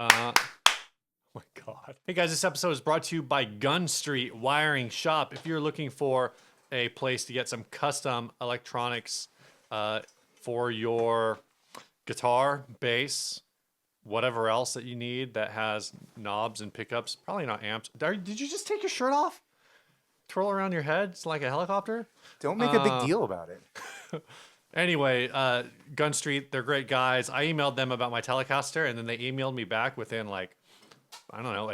Oh my God. Hey guys, this episode is brought to you by Gun Street Wiring Shop. If you're looking for a place to get some custom electronics for your guitar, bass, whatever else that you need that has knobs and pickups, probably not amps. Did you just take your shirt off? Twirl around your head? It's like a helicopter? Don't make a big deal about it. Anyway, Gun Street, they're great guys. I emailed them about my Telecaster, and then they emailed me back within a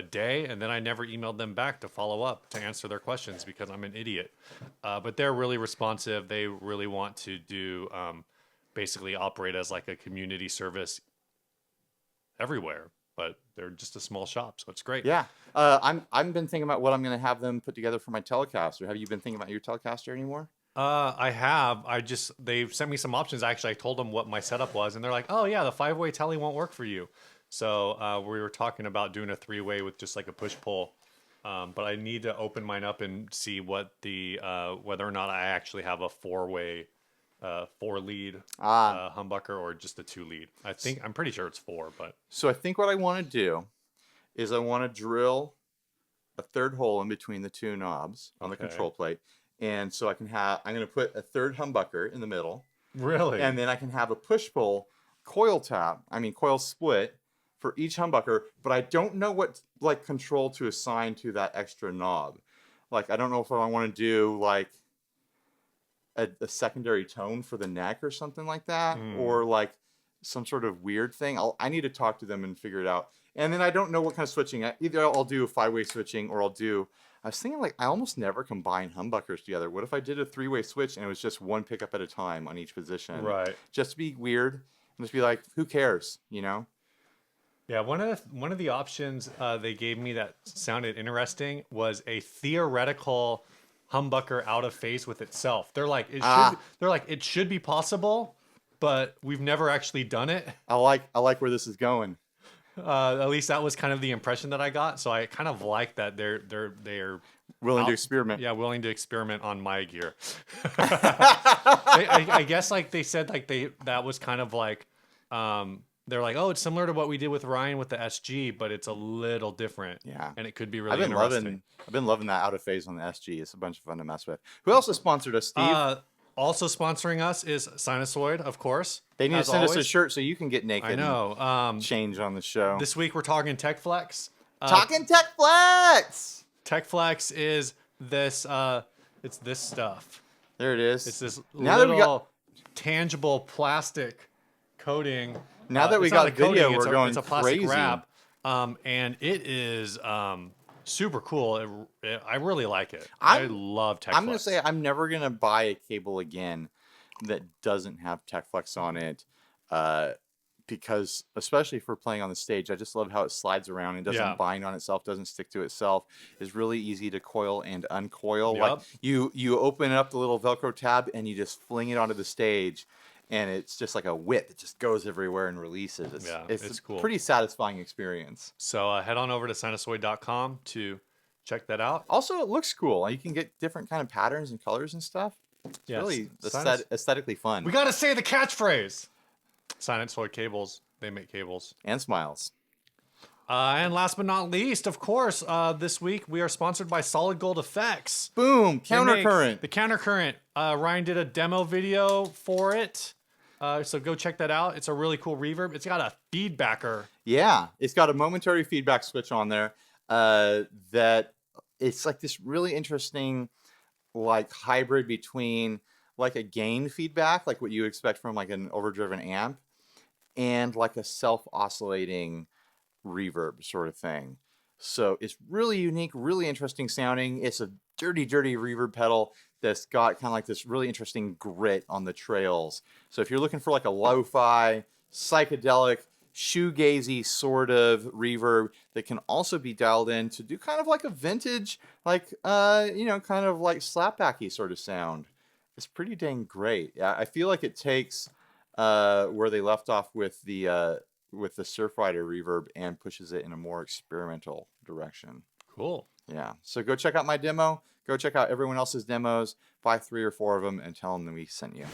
day, and then I never emailed them back to follow up to answer their questions because I'm an idiot. But they're really responsive. They really want to do basically operate as like a community service everywhere, but they're just a small shop, so it's great. Yeah. I've been thinking about what I'm going to have them put together for my Telecaster. Have you been thinking about your Telecaster anymore? I have. They've sent me some options. Actually, I told them what my setup was, and they're like, "Oh yeah, the 5-way tele won't work for you." So we were talking about doing a 3-way with just like a push pull, but I need to open mine up and see what the whether or not I actually have a 4-way, 4-lead humbucker or just a 2-lead. I'm pretty sure it's 4, but so I think what I want to do is I want to drill a third hole in between the two knobs on the control plate. And so I'm going to put a third humbucker in the middle. Really? And then I can have a push-pull coil split for each humbucker, but I don't know what control to assign to that extra knob. Like, I don't know if I want to do like a secondary tone for the neck or something like that, or like some sort of weird thing. I need to talk to them and figure it out. And then I don't know what kind of switching. Either I'll do a 5-way switching, or I was thinking, I almost never combine humbuckers together. What if I did a 3-way switch and it was just one pickup at a time on each position? Right. Just to be weird and just be like, who cares, you know? Yeah, one of the options they gave me that sounded interesting was a theoretical humbucker out of phase with itself. They're like, it should be possible, but we've never actually done it. I like where this is going. At least that was kind of the impression that I got. So I kind of like that they're willing to experiment. Yeah, willing to experiment on my gear. I guess they said that was kind of like they're like, oh, it's similar to what we did with Ryan with the SG, but it's a little different. Yeah, and it could be really interesting. I've been loving that out of phase on the SG. It's a bunch of fun to mess with. Who else has sponsored us, Steve? Also sponsoring us is Sinusoid, of course. They need to send us a shirt so you can get naked. I know. And change on the show. This week we're talking Tech Flex. Talking Tech Flex! Tech Flex is this, it's this stuff. There it is. It's this little tangible plastic coating. Now that we got a video, we're going it's a plastic crazy. wrap. And it is super cool. I really like it. I love Tech Flex. I'm going to say I'm never going to buy a cable again that doesn't have Tech Flex on it, because especially for playing on the stage, I just love how it slides around and doesn't bind on itself, doesn't stick to itself. It's really easy to coil and uncoil. Yep. Like you open up the little Velcro tab and you just fling it onto the stage, and it's just like a whip. It just goes everywhere and releases. It's cool. Pretty satisfying experience. So head on over to sinusoid.com to check that out. Also, it looks cool. You can get different kind of patterns and colors and stuff. It's really aesthetically fun. We got to say the catchphrase. Sinusoid Cables. They make cables. And smiles. And last but not least, of course, this week we are sponsored by Solid Gold Effects. Boom! Countercurrent. The Countercurrent. Ryan did a demo video for it. So go check that out. It's a really cool reverb. It's got a feedbacker. Yeah, it's got a momentary feedback switch on there. That it's like this really interesting, like hybrid between like a gain feedback, like what you expect from like an overdriven amp, and like a self-oscillating reverb sort of thing. So it's really unique, really interesting sounding. It's a dirty reverb pedal that's got kind of like this really interesting grit on the trails. So if you're looking for like a lo-fi, psychedelic, shoegazy sort of reverb that can also be dialed in to do kind of like a vintage, like kind of like slapbacky sort of sound, it's pretty dang great. I feel like it takes where they left off with the Surfrider reverb and pushes it in a more experimental direction. Cool. Yeah. So go check out my demo. Go check out everyone else's demos. Buy 3 or 4 of them and tell them that we sent you.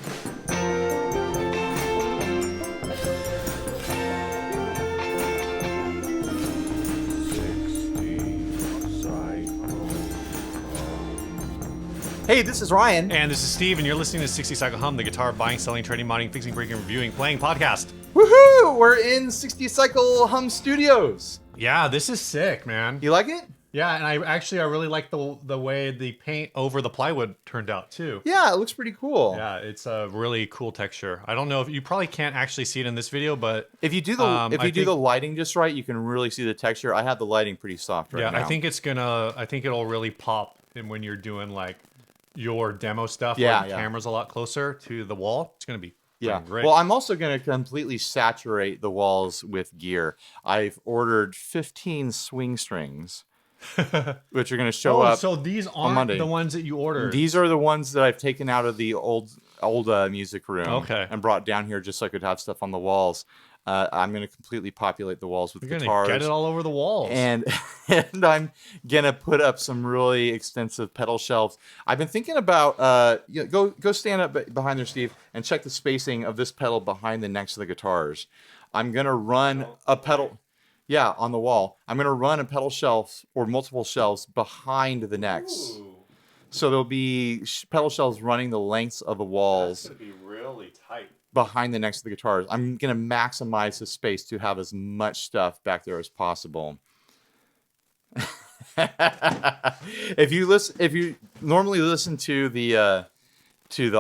Hey, this is Ryan. And this is Steve, and you're listening to 60 Cycle Hum, the guitar buying, selling, trading, modding, fixing, breaking, reviewing, playing podcast. Woohoo! We're in 60 Cycle Hum Studios. Yeah, this is sick, man. You like it? Yeah, and I really like the way the paint over the plywood turned out too. Yeah, it looks pretty cool. Yeah, it's a really cool texture. I don't know if you probably can't actually see it in this video, but if you do the lighting just right, you can really see the texture. I have the lighting pretty soft right now. Yeah, I think it'll really pop when you're doing like your demo stuff. Yeah, where the camera's a lot closer to the wall. It's gonna be great. Well, I'm also going to completely saturate the walls with gear. I've ordered 15 swing strings, which are going to show up. So these aren't Monday. The ones that you ordered. These are the ones that I've taken out of the old music room, okay, and brought down here just so I could have stuff on the walls. I'm going to completely populate the walls with guitars. You're going to get it all over the walls. And I'm going to put up some really extensive pedal shelves. I've been thinking about, go stand up behind there, Steve, and check the spacing of this pedal behind the necks of the guitars. I'm going to run a pedal, on the wall. I'm going to run a pedal shelf or multiple shelves behind the necks. Ooh. So there'll be pedal shelves running the lengths of the walls. That's going to be really tight. Behind the necks of the guitars. I'm going to maximize the space to have as much stuff back there as possible. If you normally listen to the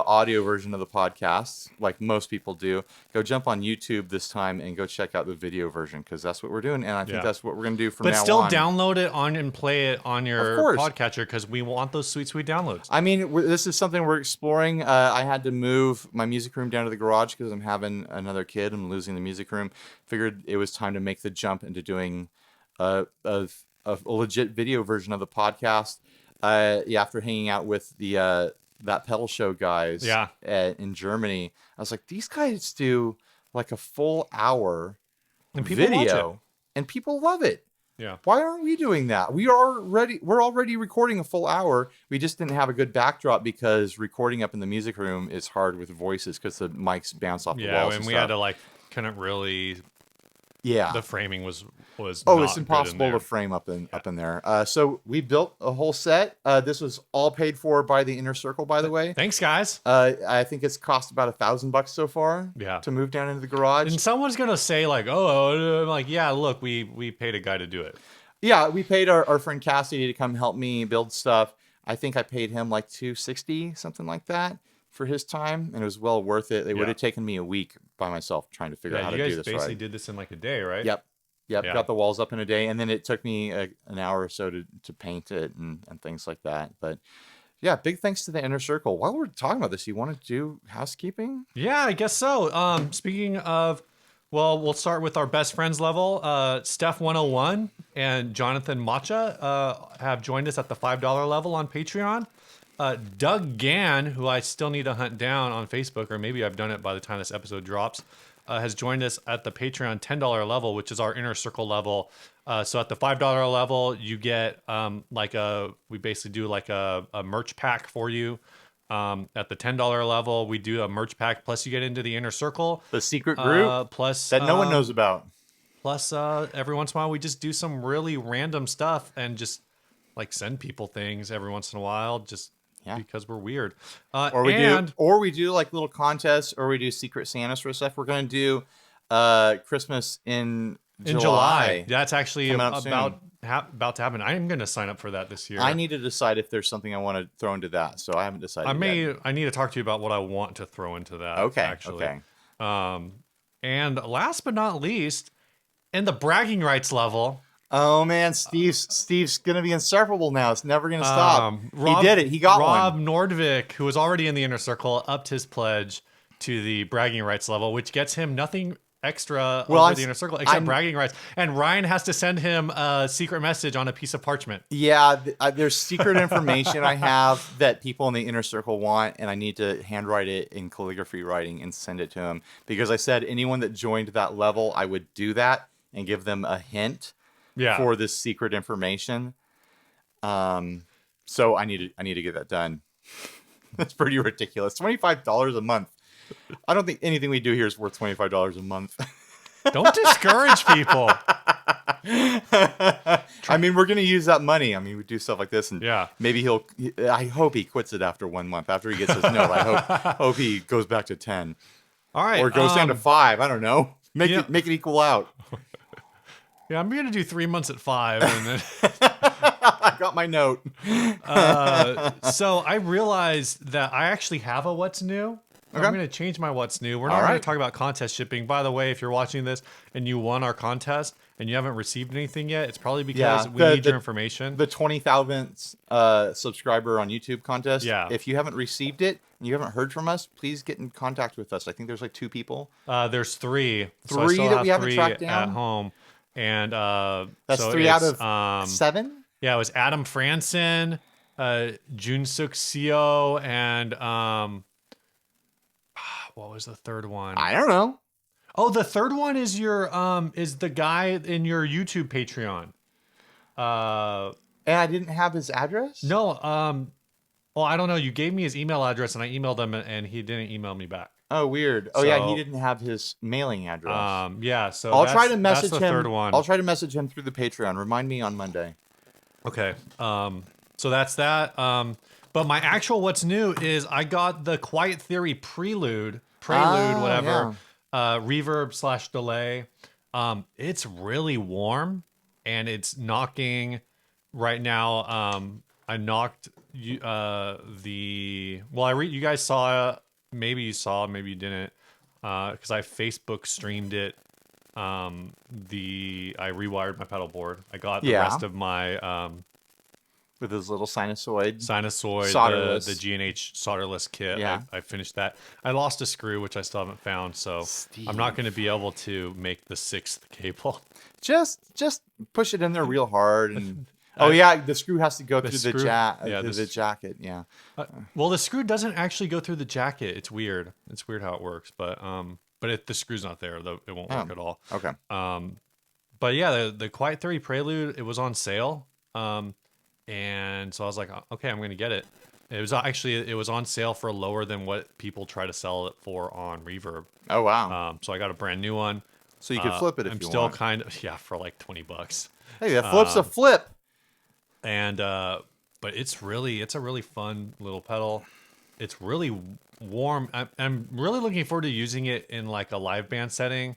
audio version of the podcast, like most people do, go jump on YouTube this time and go check out the video version, because that's what we're doing, and I think that's what we're going to do from now on. But still download it and play it on your podcatcher, because we want those sweet downloads. I mean, this is something we're exploring. I had to move my music room down to the garage because I'm having another kid. I'm losing the music room. Figured it was time to make the jump into doing a legit video version of the podcast. After hanging out with the that pedal show guys in Germany, I was like, these guys do like a full hour video and people love it. Yeah. Why aren't we doing that? We're already recording a full hour. We just didn't have a good backdrop because recording up in the music room is hard with voices because the mics bounce off the walls. Yeah, and we had to like kind of really. Yeah. The framing was. It's impossible to frame up in there. So we built a whole set. This was all paid for by the Inner Circle, by the way. Thanks, guys. I think it's cost about $1,000 so far. Yeah. To move down into the garage. And someone's gonna say like, I'm like, yeah, look, we paid a guy to do it. Yeah, we paid our friend Cassidy to come help me build stuff. I think I paid him like $260, something like that, for his time, and it was well worth it. It would have taken me a week by myself trying to figure out how to do this right. You guys basically did this in like a day, right? Yep. Got the walls up in a day, and then it took me an hour or so to paint it and things like that. But yeah, big thanks to the Inner Circle. While we're talking about this, you want to do housekeeping? Yeah, I guess so. Speaking of, we'll start with our best friends level. Steph 101 and Jonathan Macha have joined us at the $5 level on Patreon. Doug Gann, who I still need to hunt down on Facebook, or maybe I've done it by the time this episode drops, has joined us at the Patreon $10 level, which is our Inner Circle level. So at the $5 level, you get we basically do like a merch pack for you. At the $10 level, we do a merch pack, plus you get into the Inner Circle. The secret group plus that no one knows about. Plus, every once in a while, we just do some really random stuff and just like send people things every once in a while, just because we're weird. Or we do like little contests, or we do Secret Santa sort of stuff. We're going to do Christmas in July. That's actually about to happen. I'm going to sign up for that this year. I need to decide if there's something I want to throw into that, so I haven't decided yet. I need to talk to you about what I want to throw into that. Okay. And last but not least, in the bragging rights level. Oh man, Steve's gonna be insufferable now. It's never gonna stop. He did it. He got Rob one. Nordvik, who was already in the Inner Circle, upped his pledge to the bragging rights level, which gets him nothing extra over the Inner Circle except bragging rights. And Ryan has to send him a secret message on a piece of parchment. Yeah, there's secret information I have that people in the Inner Circle want, and I need to handwrite it in calligraphy writing and send it to him, because I said anyone that joined that level, I would do that and give them a hint. For this secret information. So I need to get that done. That's pretty ridiculous. $25 a month. I don't think anything we do here is worth $25 a month. Don't discourage people. I mean, we're gonna use that money. I mean, we do stuff like this, and Yeah. maybe I hope he quits it after 1 month. After he gets his note, I hope he goes back to 10, All right. or goes down to 5. I don't know. Make yeah. it equal out. Yeah, I'm gonna do 3 months at 5, and then. I got my note. So I realized that I actually have a what's new. Okay. I'm going to change my what's new. We're not going to talk about contest shipping. By the way, if you're watching this and you won our contest and you haven't received anything yet, it's probably because we need your information. The 20,000th subscriber on YouTube contest. Yeah. If you haven't received it and you haven't heard from us, please get in contact with us. I think there's like 2 people. There's 3. Three so I still that have we haven't 3 tracked down? at home. And That's so 3 out it's, of 7? Yeah, it was Adam Franson, Junsuk Seo, and what was the third one? I don't know. Oh, the third one is your is the guy in your YouTube Patreon. And I didn't have his address? No, well, I don't know. You gave me his email address and I emailed him and he didn't email me back. Oh, weird. Oh, yeah, he So- didn't have his mailing address. Yeah, so I'll try to that's message the him. third one. I'll try to message him through the Patreon. Remind me on Monday. Okay. So that's that. But my actual what's new is I got the Quiet Theory Prelude, whatever, reverb / delay. It's really warm and it's knocking right now. I knocked you you guys saw, maybe you saw, maybe you didn't, because I Facebook streamed it. I rewired my pedal board. I got the rest of my with his little sinusoid, solderless. the G&H solderless kit. Yeah. I finished that. I lost a screw, which I still haven't found, so I'm not going to be able to make the 6th cable. Just push it in there real hard, and the screw has to go through the jacket. Yeah. Well, the screw doesn't actually go through the jacket. It's weird. It's weird how it works, but if the screw's not there, though, it won't work at all. Okay. But yeah, the Quiet Theory Prelude, it was on sale. And so I was like, okay, I'm going to get it. It was on sale for lower than what people try to sell it for on Reverb. Oh, wow. So I got a brand new one. So you could flip it if you want. I'm still for like $20. Hey, that flip's a flip. And, but it's a really fun little pedal. It's really warm. I'm really looking forward to using it in like a live band setting,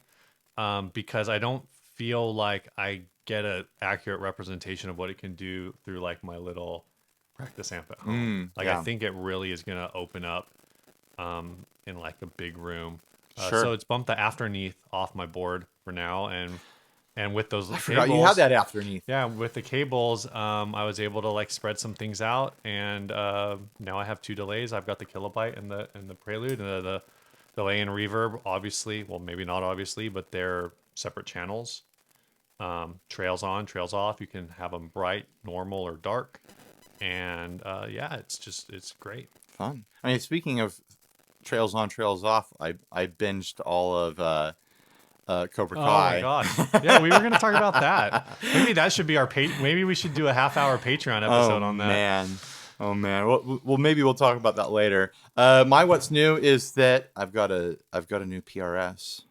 because I don't feel like I get an accurate representation of what it can do through like my little practice amp at home. I think it really is going to open up in like a big room. Sure. So it's bumped the afterneath off my board for now, and with those I cables, forgot you had that afterneath. yeah, with the cables, I was able to like spread some things out, and now I have 2 delays. I've got the kilobyte and the prelude, and the delay and reverb. Obviously, well, maybe not obviously, but they're separate channels. Trails on, trails off. You can have them bright, normal, or dark, and it's great. Fun. I mean, speaking of trails on, trails off, I binged all of Cobra Kai. Oh my god! Yeah, we were going to talk about that. Maybe that should be our maybe we should do a half-hour Patreon episode on that. Oh man. Well, maybe we'll talk about that later. My what's new is that I've got a new PRS.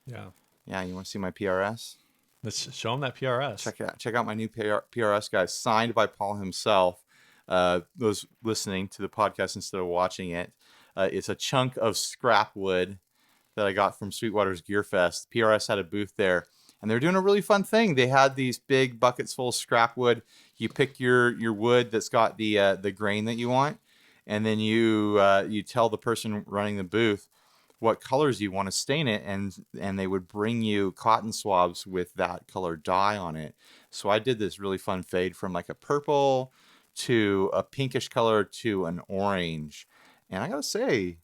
Yeah. Yeah, you want to see my PRS? Let's show them that PRS. Check out my new PRS, guys. Signed by Paul himself. Those listening to the podcast instead of watching it, it's a chunk of scrap wood that I got from Sweetwater's Gear Fest. PRS had a booth there, and they're doing a really fun thing. They had these big buckets full of scrap wood. You pick your wood that's got the grain that you want, and then you tell the person running the booth what colors you want to stain it, and they would bring you cotton swabs with that color dye on it. So I did this really fun fade from like a purple to a pinkish color to an orange, and I gotta say,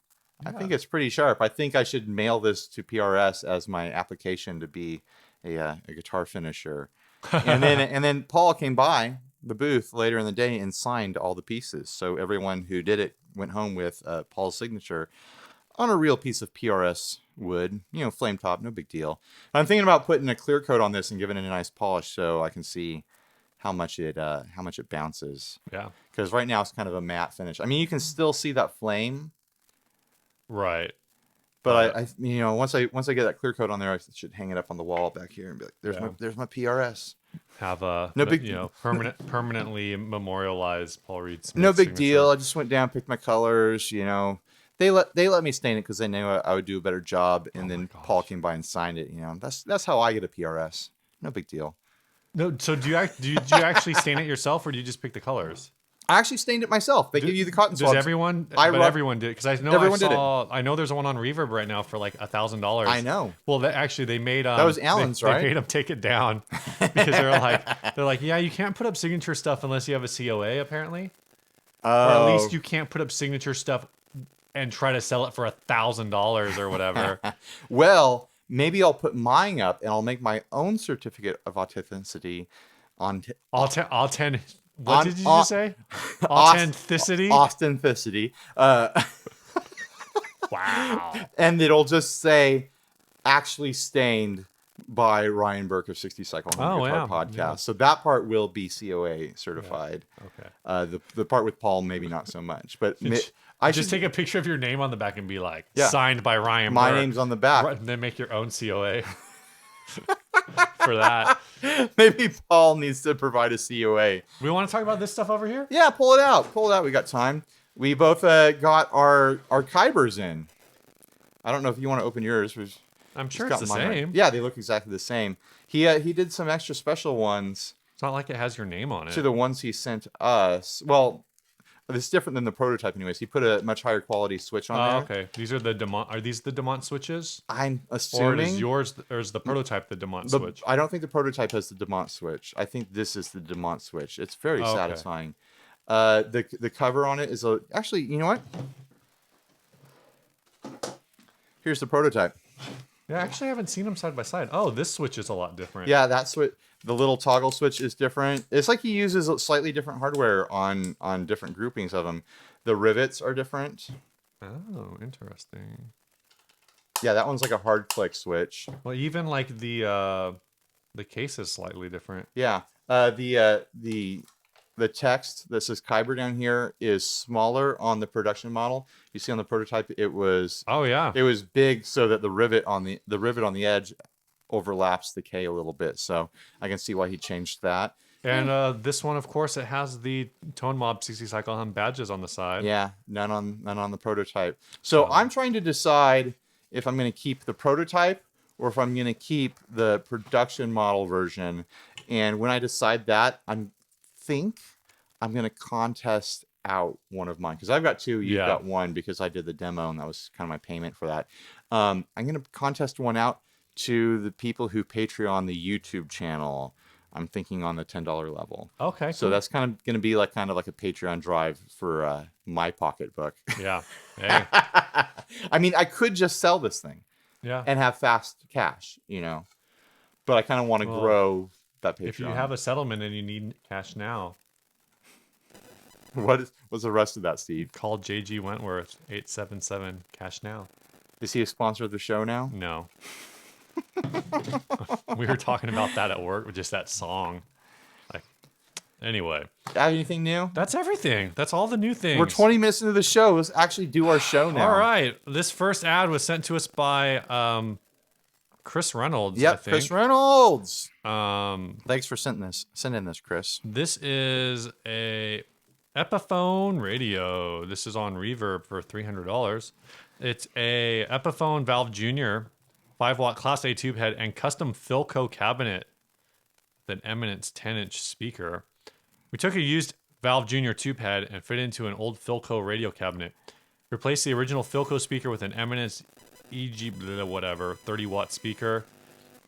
I think it's pretty sharp. I think I should mail this to PRS as my application to be a guitar finisher. And then Paul came by the booth later in the day and signed all the pieces. So everyone who did it went home with Paul's signature on a real piece of PRS wood, flame top, no big deal. I'm thinking about putting a clear coat on this and giving it a nice polish so I can see how much it bounces. Yeah. Because right now it's kind of a matte finish. I mean, you can still see that flame. Right. But I once I get that clear coat on there, I should hang it up on the wall back here and be like, there's my PRS. have a No big- permanently memorialize Paul Reed Smith's No big signature. deal. I just went down, picked my colors. They let me stain it because they knew I would do a better job, and then Paul came by and signed it. That's how I get a PRS. No big deal. No, so do you actually stain it yourself, or do you just pick the colors? I actually stained it myself. They give you the cotton Does swabs. everyone? Everyone did, because I know Everyone did it. I know there's one on Reverb right now for like $1,000. I know. Well, they made That was Alan's, right? They made them take it down because they're like, yeah, you can't put up signature stuff unless you have a COA apparently, or at least you can't put up signature stuff and try to sell it for $1,000 or whatever. Well, maybe I'll put mine up and I'll make my own certificate of authenticity on What did you just say? Authenticity. Authenticity. Wow. And it'll just say, actually stained by Ryan Burke of 60 Cycle Home Guitar Podcast. Yeah. So that part will be COA certified. Yeah. Okay. The part with Paul, maybe not so much. But I just take a picture of your name on the back and be like, signed by Ryan My Burke. name's on the back. And then make your own COA for that. Maybe Paul needs to provide a COA. We want to talk about this stuff over here? Yeah, pull it out. Pull it out. We got time. We both got our Khyberrs in. I don't know if you want to open yours. I'm sure it's the same. Yeah, they look exactly the same. He did some extra special ones. It's not like it has your name on it. To the ones he sent us. Well, it's different than the prototype anyways. He put a much higher quality switch on there. Okay. These are the DeMont. Are these the DeMont switches? I'm assuming. Or is the prototype the DeMont switch? I don't think the prototype has the DeMont switch. I think this is the DeMont switch. It's very satisfying. The cover on it is actually, you know what? Here's the prototype. Yeah, actually, I haven't seen them side by side. Oh, this switch is a lot different. Yeah, that switch, the little toggle switch is different. It's like he uses slightly different hardware on different groupings of them. The rivets are different. Oh, interesting. Yeah, that one's like a hard click switch. Well, even like the case is slightly different. Yeah, the text that says Khyber down here is smaller on the production model. You see on the prototype, it was it was big so that the rivet on the edge overlaps the K a little bit. So I can see why he changed that. And this one, of course, it has the Tone Mob 60 Cycle Hum badges on the side. Yeah, none on the prototype. So I'm trying to decide if I'm going to keep the prototype or if I'm going to keep the production model version. And when I decide that, I'm going to contest out one of mine because I've got two. You've got one because I did the demo and that was kind of my payment for that. I'm going to contest one out to the people who Patreon the YouTube channel. I'm thinking on the $10 level. Okay. So that's kind of going to be kind of like a Patreon drive for my pocketbook. Yeah. Hey. I mean, I could just sell this thing. Yeah. And have fast cash, but I kind of want to grow that Patreon. If you have a settlement and you need cash now, what's the rest of that, Steve? Call JG Wentworth 877 cash now. Is he a sponsor of the show now? No. We were talking about that at work with just that song. Anyway. Have anything new? That's everything. That's all the new things. We're 20 minutes into the show. Let's actually do our show now. All right. This first ad was sent to us by Chris Reynolds. Yep, I think. Chris Reynolds. Thanks for sending this, Chris. This is a Epiphone Radio. This is on Reverb for $300. It's a Epiphone Valve Junior 5-watt Class A tube head and custom Philco cabinet with an Eminence 10-inch speaker. We took a used Valve Junior tube head and fit it into an old Philco radio cabinet. Replaced the original Philco speaker with an Eminence EG 30-watt speaker,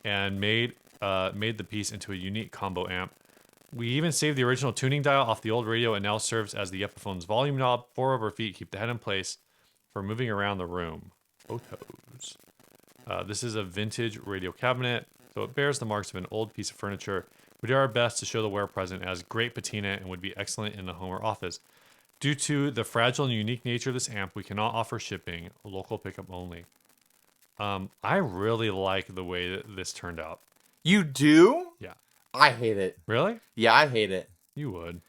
and made the piece into a unique combo amp. We even saved the original tuning dial off the old radio and now serves as the Epiphone's volume knob. 4 rubber feet keep the head in place for moving around the room. Photos. This is a vintage radio cabinet, so it bears the marks of an old piece of furniture. We did our best to show the wearer present as great patina and would be excellent in the home or office. Due to the fragile and unique nature of this amp, we cannot offer shipping, local pickup only. I really like the way that this turned out. You do? Yeah. I hate it. Really? Yeah, I hate it. You would.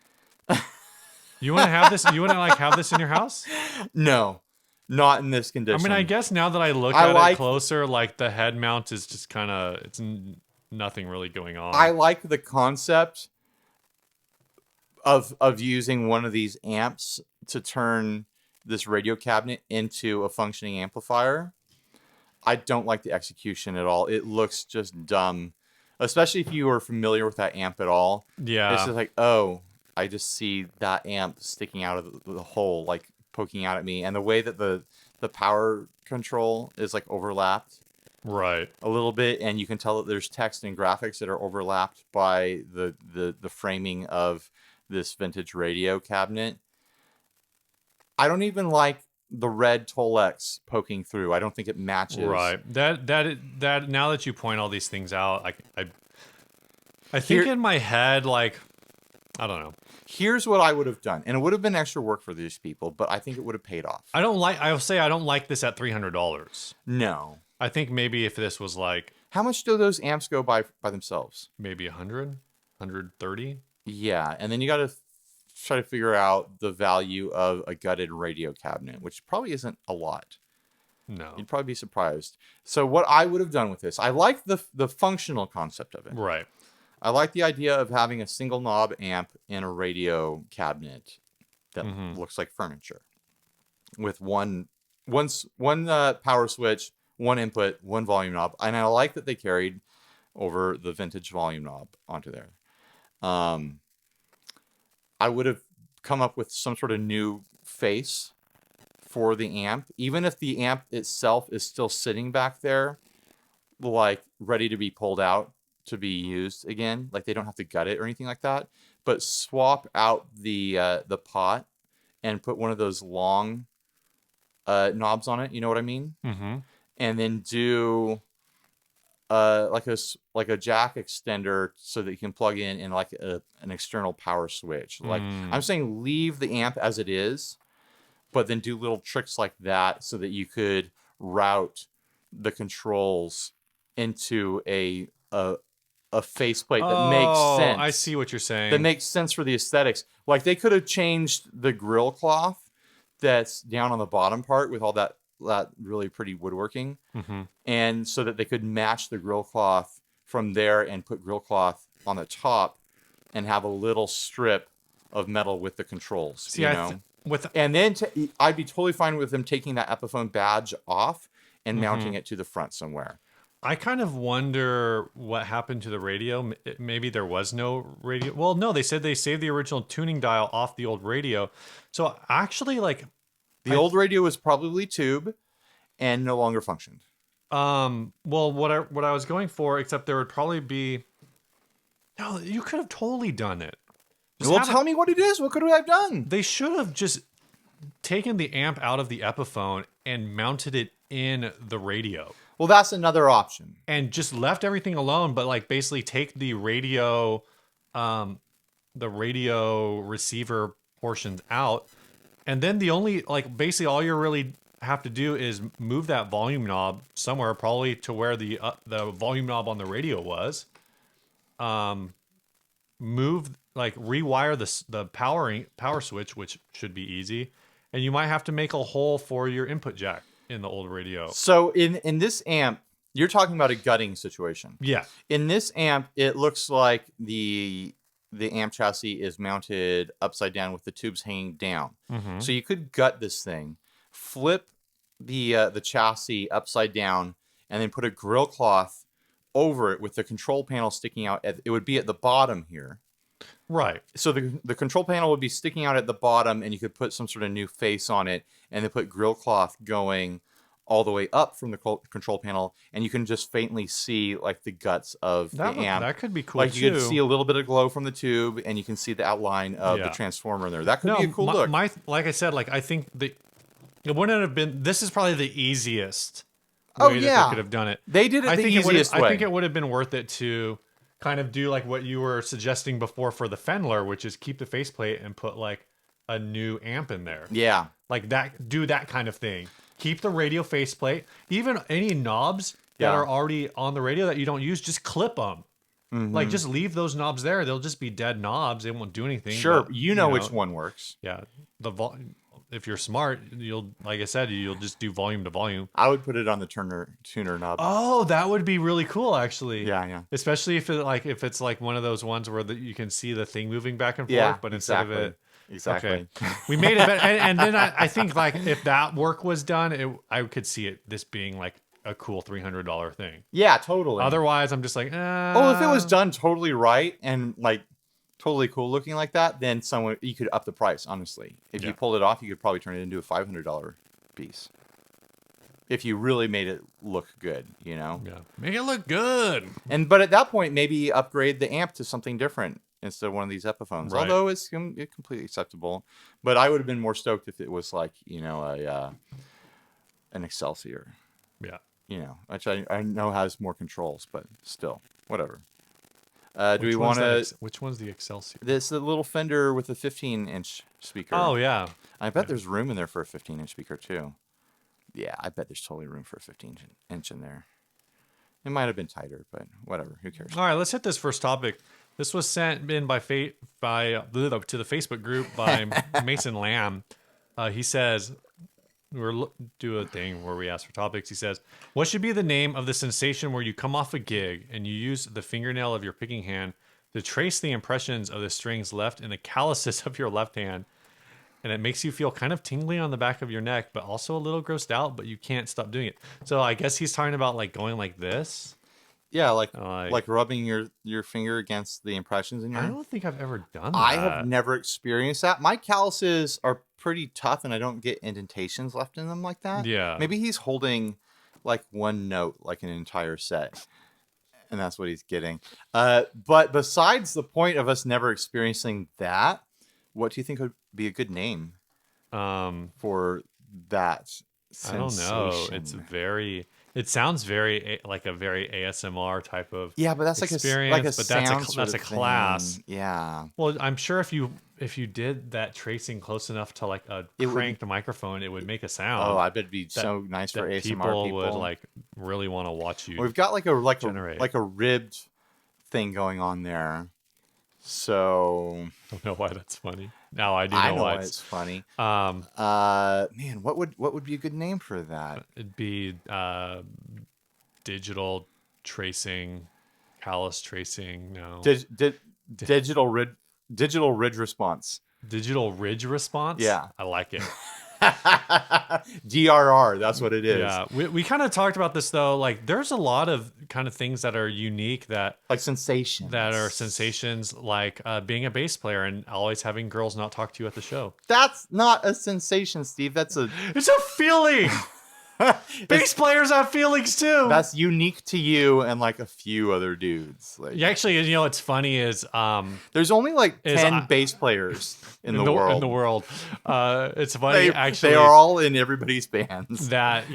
You want to have this? You want to have this in your house? No, not in this condition. I mean, I guess now that I look at it closer, the head mount is just kind of nothing really going on. I like the concept of using one of these amps to turn this radio cabinet into a functioning amplifier. I don't like the execution at all. It looks just dumb, especially if you are familiar with that amp at all. Yeah. It's just like, oh, I just see that amp sticking out of the hole, like poking out at me. And the way that the power control is like overlapped Right. a little bit, and you can tell that there's text and graphics that are overlapped by the framing of this vintage radio cabinet. I don't even like the red Tolex poking through. I don't think it matches. Right. That now that you point all these things out, I think in my head, like, I don't know. Here's what I would have done, and it would have been extra work for these people, but I think it would have paid off. I'll say I don't like this at $300. No. I think maybe if this was like How much do those amps go by themselves? maybe 100, 130. Yeah, and then you got to try to figure out the value of a gutted radio cabinet, which probably isn't a lot. No. You'd probably be surprised. So what I would have done with this, I like the functional concept of it. Right. I like the idea of having a single knob amp in a radio cabinet that looks like furniture, with one power switch, one input, one volume knob, and I like that they carried over the vintage volume knob onto there. I would have come up with some sort of new face for the amp, even if the amp itself is still sitting back there, like ready to be pulled out to be used again. Like they don't have to gut it or anything like that, but swap out the pot and put one of those long knobs on it. You know what I mean? Mm-hmm. And then do like a jack extender so that you can plug in like an external power switch. Like I'm saying, leave the amp as it is, but then do little tricks like that so that you could route the controls into a faceplate that makes sense. I see what you're saying. That makes sense for the aesthetics. Like they could have changed the grill cloth that's down on the bottom part with all that really pretty woodworking, and so that they could match the grill cloth from there and put grill cloth on the top and have a little strip of metal with the controls. See, you know, and then I'd be totally fine with them taking that Epiphone badge off and mounting it to the front somewhere. I kind of wonder what happened to the radio. Maybe there was no radio. Well, no, they said they saved the original tuning dial off the old radio. So actually, like, the old radio was probably tube and no longer functioned. Well, what I was going for, except there would probably be. No, you could have totally done it. Well, tell me what it is. What could I have done? They should have just taken the amp out of the Epiphone and mounted it in the radio. Well, that's another option. And just left everything alone, but like basically take the radio receiver portions out. And then the only, like, basically all you really have to do is move that volume knob somewhere, probably to where the volume knob on the radio was. Rewire the power switch, which should be easy. And you might have to make a hole for your input jack in the old radio. So in this amp, you're talking about a gutting situation. Yeah. In this amp, it looks like the amp chassis is mounted upside down with the tubes hanging down. So you could gut this thing, flip the chassis upside down, and then put a grill cloth over it with the control panel sticking out. It would be at the bottom here. Right. So the control panel would be sticking out at the bottom, and you could put some sort of new face on it, and then put grill cloth going all the way up from the control panel, and you can just faintly see like the guts of the amp. That could be cool. Like too. you could see a little bit of glow from the tube, and you can see the outline of the transformer in there. That could be a cool look. Like I said, like I think it wouldn't have been. This is probably the easiest. Way that they could have done it. They did it the easiest way. I think it would have been worth it to kind of do like what you were suggesting before for the Fendler, which is keep the faceplate and put like a new amp in there. Yeah. Like that, do that kind of thing. Keep the radio faceplate. Even any knobs that are already on the radio that you don't use, just clip them. Like just leave those knobs there. They'll just be dead knobs. They won't do anything. Sure. But, you know which one works. Yeah. if you're smart, like I said, you'll just do volume to volume. I would put it on the tuner knob. Oh, that would be really cool, actually. Yeah. Especially if it's like one of those ones where you can see the thing moving back and forth, Yeah, but instead of it. Exactly. Okay. We made it better. And then I think like if that work was done, I could see this being like a cool $300 thing. Yeah, totally. Otherwise, I'm just like, oh, if it was done totally right and like totally cool looking like that, then you could up the price, honestly. If you pulled it off, you could probably turn it into a $500 piece. If you really made it look good, you know? Yeah. Make it look good. But at that point, maybe upgrade the amp to something different instead of one of these Epiphones. Right. Although it's completely acceptable. But I would have been more stoked if it was like, an Excelsior. Yeah. Which I know has more controls, but still, whatever. Do we want want to? Which one's the Excelsior? This the little Fender with a 15-inch speaker. Oh yeah. I bet there's room in there for a 15-inch speaker too. Yeah, I bet there's totally room for a 15-inch in there. It might have been tighter, but whatever. Who cares? All right, let's hit this first topic. This was sent in to the Facebook group by Mason Lamb. He says, do a thing where we ask for topics. He says, what should be the name of the sensation where you come off a gig and you use the fingernail of your picking hand to trace the impressions of the strings left in the calluses of your left hand, and it makes you feel kind of tingly on the back of your neck, but also a little grossed out, but you can't stop doing it. So I guess he's talking about like going like this. Yeah, like rubbing your finger against the impressions in your. I don't think I've ever done that. I have never experienced that. My calluses are pretty tough, and I don't get indentations left in them like that. Yeah. Maybe he's holding like one note, like an entire set, and that's what he's getting. But besides the point of us never experiencing that, what do you think would be a good name for that sensation? I don't know. It sounds very like a very ASMR type of but that's experience, but that's a class. Thing. Yeah. Well, I'm sure if you did that tracing close enough to like a cranked microphone, it would make a sound. Oh, I bet it'd be so nice for ASMR people. Would like really want to watch you. We've got like a ribbed thing going on there. So I don't know why that's funny. Now I do know why it's funny. Man, what would be a good name for that? It'd be digital tracing, callus tracing. No, digital ridge response. Digital ridge response. Yeah, I like it. DRR, that's what it is. Yeah, we kind of talked about this though. Like, there's a lot of kind of things that are unique like sensations, like being a bass player and always having girls not talk to you at the show. That's not a sensation, Steve. It's a feeling. Bass players have feelings too. That's unique to you and like a few other dudes. Actually, what's funny is there's only like 10 bass players in the world. In the world, it's funny. They are all in everybody's bands. That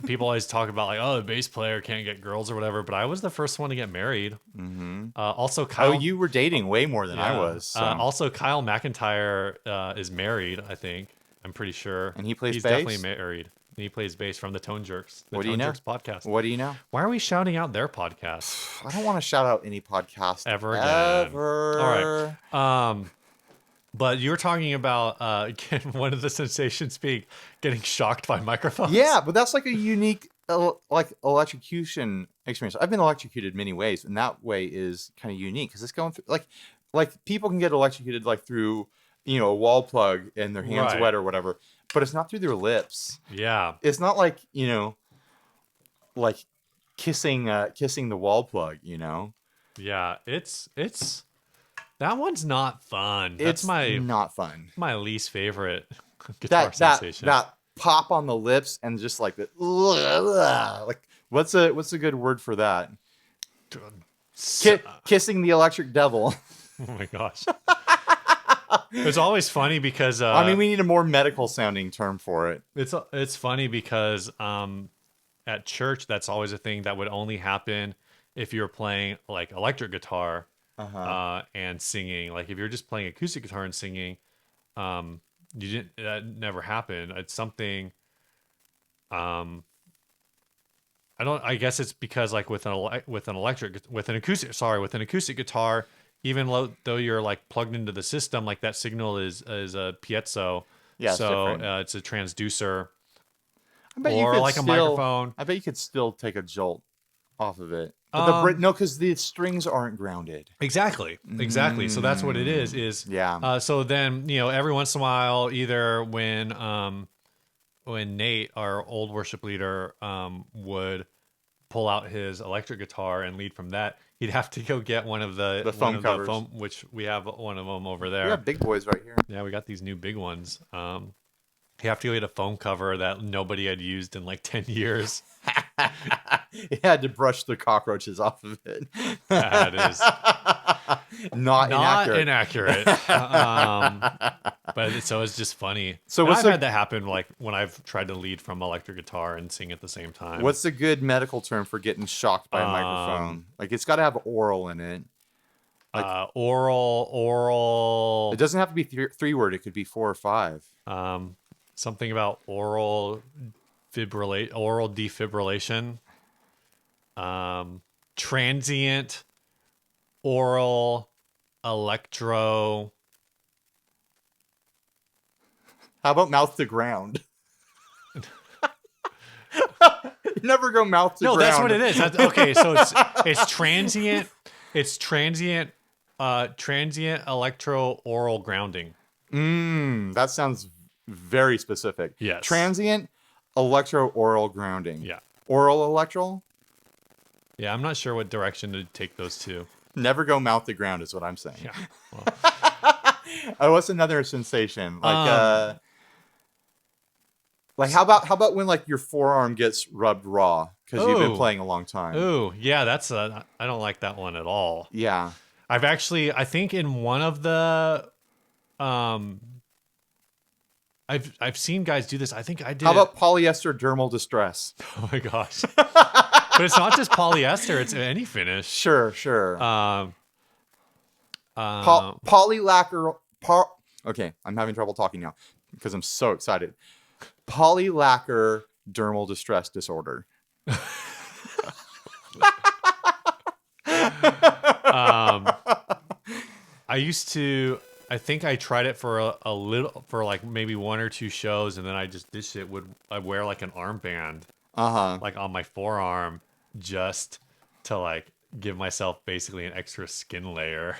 people always talk about like, oh, the bass player can't get girls or whatever. But I was the first one to get married. Mm-hmm. Also, Kyle. Oh, you were dating way more than I was. So. Also, Kyle McIntyre is married. I think I'm pretty sure. And he plays He's bass? definitely married. He plays bass from the Tone Jerks. What do you know? Jerks podcast. What do you know? Why are we shouting out their podcast? I don't want to shout out any podcast ever again. Ever. All right. But you were talking about again, one of the sensations being getting shocked by microphones. Yeah, but that's like a unique like electrocution experience. I've been electrocuted many ways, and that way is kind of unique because it's going through like people can get electrocuted like through a wall plug and their hands wet or whatever. But it's not through their lips. Yeah. It's not like, like kissing the wall plug, Yeah, it's that one's not fun. That's not fun. My least favorite guitar sensation. That pop on the lips and just like the like what's a good word for that? Kissing the electric devil. Oh my gosh. It's always funny because we need a more medical sounding term for it. It's funny because at church that's always a thing that would only happen if you're playing like electric guitar and singing. Like if you're just playing acoustic guitar and singing, that never happened. It's something. I guess it's because like with an acoustic guitar. Even though you're like plugged into the system, like that signal is a piezo, Yeah, it's So different. it's a transducer I bet you or could like a still, microphone. I bet you could still take a jolt off of it. But no, because the strings aren't grounded. Exactly. So that's what it is. Yeah. So then, every once in a while, either when Nate, our old worship leader, would pull out his electric guitar and lead from that, he'd have to go get one of the foam covers. which we have one of them over We there. have big boys right here. Yeah, we got these new big ones. You have to go get a foam cover that nobody had used in like 10 years. He had to brush the cockroaches off of it. That is not inaccurate. But so it's just funny. So I've had that happen like when I've tried to lead from electric guitar and sing at the same time. What's the good medical term for getting shocked by a microphone? Like it's got to have oral in it. Like, oral. It doesn't have to be 3-word. It could be 4 or 5. Something about oral defibrillation. Transient oral electro. How about mouth to ground? Never go mouth to ground. No, that's what it is. Okay, so it's transient. It's transient electro oral grounding. That sounds very specific. Yes. Transient electro oral grounding. Yeah. Oral electro? Yeah, I'm not sure what direction to take those two. Never go mouth to ground is what I'm saying. Yeah. Well, What's another sensation? Like how about when like your forearm gets rubbed raw because you've been playing a long time? Ooh, yeah, I don't like that one at all. Yeah. I think in one of the I've seen guys do this. I think I did. How about polyester dermal distress? Oh my gosh. But it's not just polyester, it's any finish. Sure. Polylacquer. Okay, I'm having trouble talking now because I'm so excited. Polylacquer dermal distress disorder. I think I tried it for a little, for like maybe 1 or 2 shows, and then I'd wear like an armband, like on my forearm, just to like give myself basically an extra skin layer.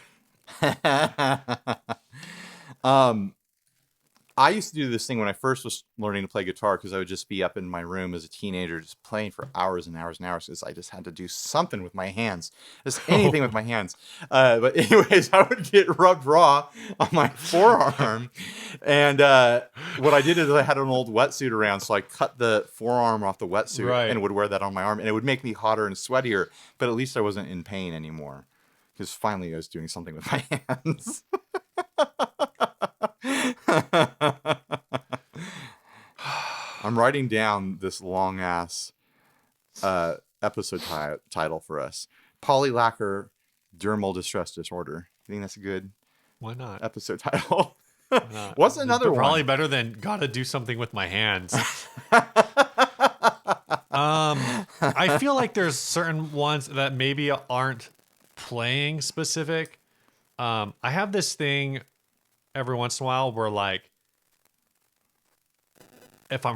I used to do this thing when I first was learning to play guitar because I would just be up in my room as a teenager just playing for hours and hours and hours because I just had to do something with my hands. Just anything with my hands. But anyways, I would get rubbed raw on my forearm. And what I did is I had an old wetsuit around, so I cut the forearm off the wetsuit and would wear that on my arm. And it would make me hotter and sweatier, but at least I wasn't in pain anymore because finally I was doing something with my hands. I'm writing down this long ass episode title for us. Polylacquer dermal distress disorder. You think that's a good Why not? episode title? Why not? What's another one? Probably better than gotta do something with my hands. I feel like there's certain ones that maybe aren't playing specific. I have this thing every once in a while where like if I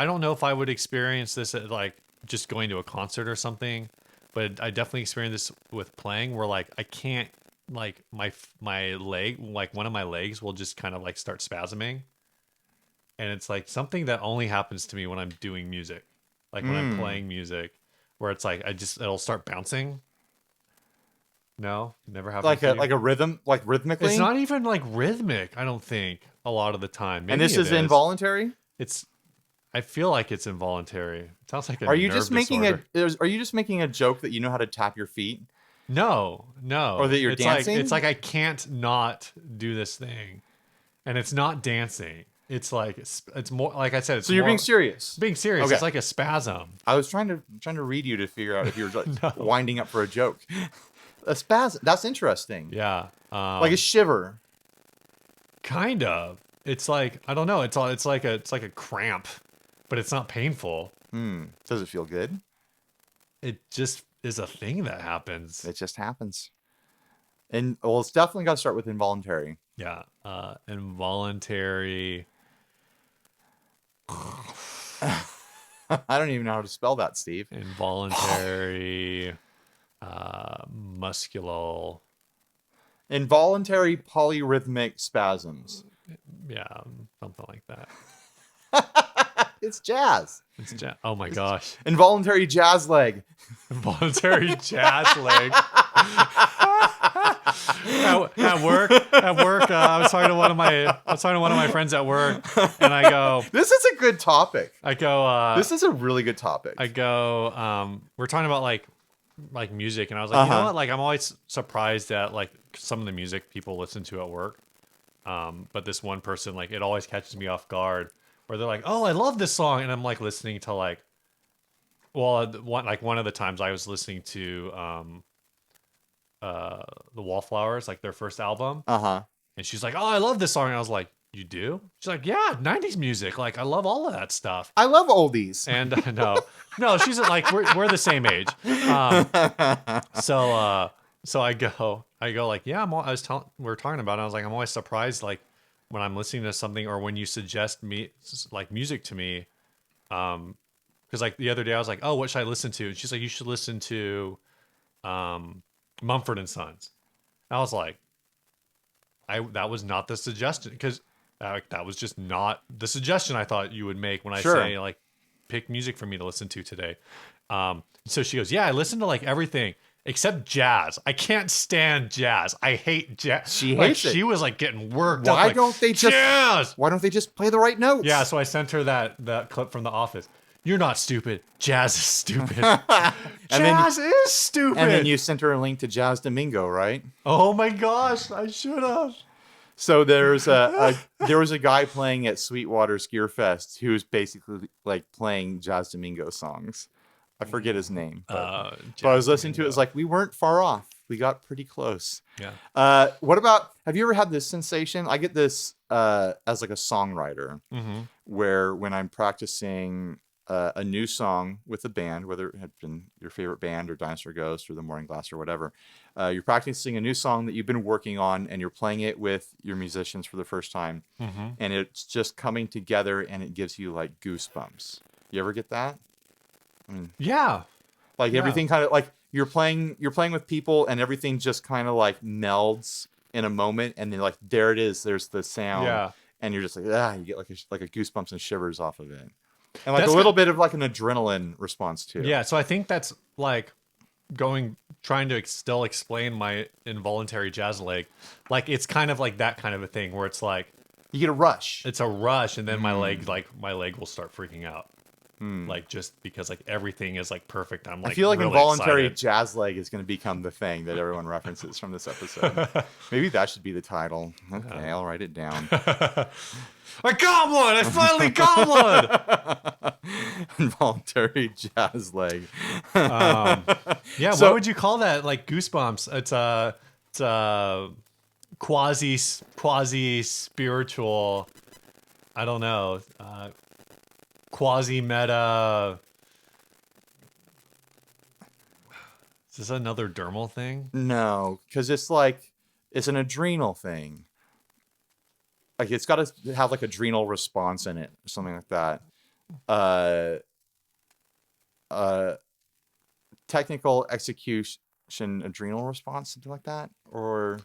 don't know if I would experience this at like just going to a concert or something, but I definitely experienced this with playing where like I can't, like my leg, like one of my legs will just kind of like start spasming, and it's like something that only happens to me when I'm doing music, like when I'm playing music, where it's like it'll start bouncing. No, never happened. Like a rhythm, like rhythmically. It's not even like rhythmic, I don't think, a lot of the time. Maybe and this is involuntary. I feel like it's involuntary. It sounds like a Are you nerve just making disorder. Are you just making a joke that you know how to tap your feet? No. Or that you're dancing? It's like I can't not do this thing, and it's not dancing. It's like it's more like I said. It's so you're being serious. Being serious. Okay. It's like a spasm. I was trying to read you to figure out if you were like winding up for a joke. A spasm. That's interesting. Yeah. Like a shiver. Kind of. It's like I don't know. It's like a cramp, but it's not painful. Does it feel good? It just is a thing that happens. It just happens. And well, it's definitely got to start with involuntary. Yeah. Involuntary. I don't even know how to spell that, Steve. Involuntary. Muscular. Involuntary polyrhythmic spasms. Yeah, something like that. It's jazz. Oh my gosh. Involuntary jazz leg. Involuntary jazz leg. At work, I was talking to one of my friends at work, and I go, This is a good topic. this This is a really good topic. we're talking about like music, and I was like, you know what? Like, I'm always surprised at like some of the music people listen to at work. But this one person, like, it always catches me off guard, where they're like, "Oh, I love this song," and I'm like listening to like, well, one of the times I was listening to the Wallflowers, like their first album, and she's like, "Oh, I love this song," and I was like, "You do?" She's like, "Yeah, '90s music. Like, I love all of that stuff." I love oldies. And no, she's like, we're the same age. So I go like, yeah, we're talking about it. I was like, I'm always surprised, like, when I'm listening to something or when you suggest me like music to me, because like the other day I was like, oh, what should I listen to? And she's like, you should listen to Mumford and Sons. And I was like, that was not the suggestion, because that was just not the suggestion I thought you would make when I say like, pick music for me to listen to today. So she goes, yeah, I listen to like everything except jazz. I can't stand jazz. I hate jazz. She hates it. She was like getting worked up. Why don't they just jazz? Why don't they just play the right notes? Yeah, so I sent her that clip from The Office. You're not stupid. Jazz is stupid. Jazz is stupid. And then you sent her a link to Jazz Domingo, right? Oh my gosh, I should have. So there was a guy playing at Sweetwater Skier Fest who was basically like playing Jazz Domingo songs. I forget his name, but I was listening to it. It was like, we weren't far off. We got pretty close. Yeah. What about, have you ever had this sensation? I get this as like a songwriter, where when I'm practicing a new song with a band, whether it had been your favorite band or Dinosaur Ghost or The Morning Glass or whatever, you're practicing a new song that you've been working on and you're playing it with your musicians for the first time, and it's just coming together and it gives you like goosebumps. You ever get that? I mean, yeah. Like everything kind of like you're playing with people and everything just kind of like melds in a moment, and then like there it is, there's the sound, and you're just like, you get like a goosebumps and shivers off of it. And like a little bit of like an adrenaline response too. Yeah, so I think that's like trying to still explain my involuntary jazz leg. Like, it's kind of like that kind of a thing where it's like you get a rush. It's a rush, and then my leg will start freaking out. Like, just because like everything is like perfect. I'm like, I feel like really involuntary excited. jazz leg is going to become the thing that everyone references from this episode. Maybe that should be the title. Okay, I'll write it down. I got one! I finally got one! Involuntary jazz leg. Yeah, So- what would you call that? Like goosebumps. It's a quasi spiritual. I don't know. Quasi meta. Is this another dermal thing? No, because it's an adrenal thing. Like, it's got to have like adrenal response in it or something like that. Technical execution adrenal response, something like that, or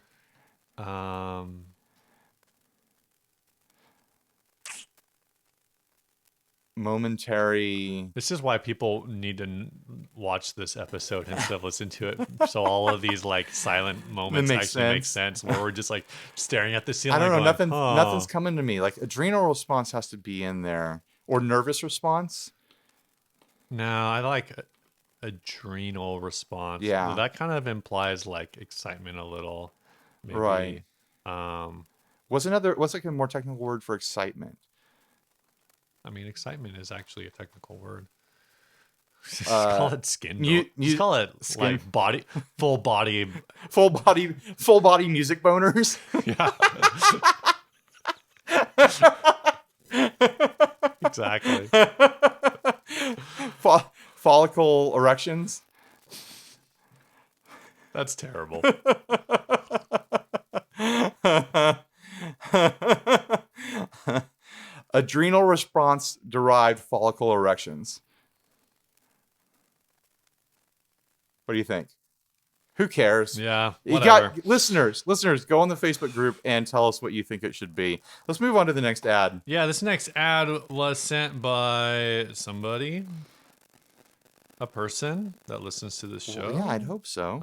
momentary. This is why people need to watch this episode instead of listen to it. So all of these like silent moments actually make sense, where we're just like staring at the ceiling. I don't know. Going, Nothing's coming to me. Like, adrenal response has to be in there, or nervous response. No, I like adrenal response. Yeah, that kind of implies like excitement a little. Maybe. Right. What's like a more technical word for excitement? I mean, excitement is actually a technical word. Just call it skin. Just call it skin. Like full body music boners. Yeah. Exactly. Follicle erections. That's terrible. Adrenal response derived follicle erections. What do you think? Who cares? Yeah, You whatever. got listeners, go on the Facebook group and tell us what you think it should be. Let's move on to the next ad. Yeah, this next ad was sent by somebody, a person that listens to this show. Well, yeah, I'd hope so.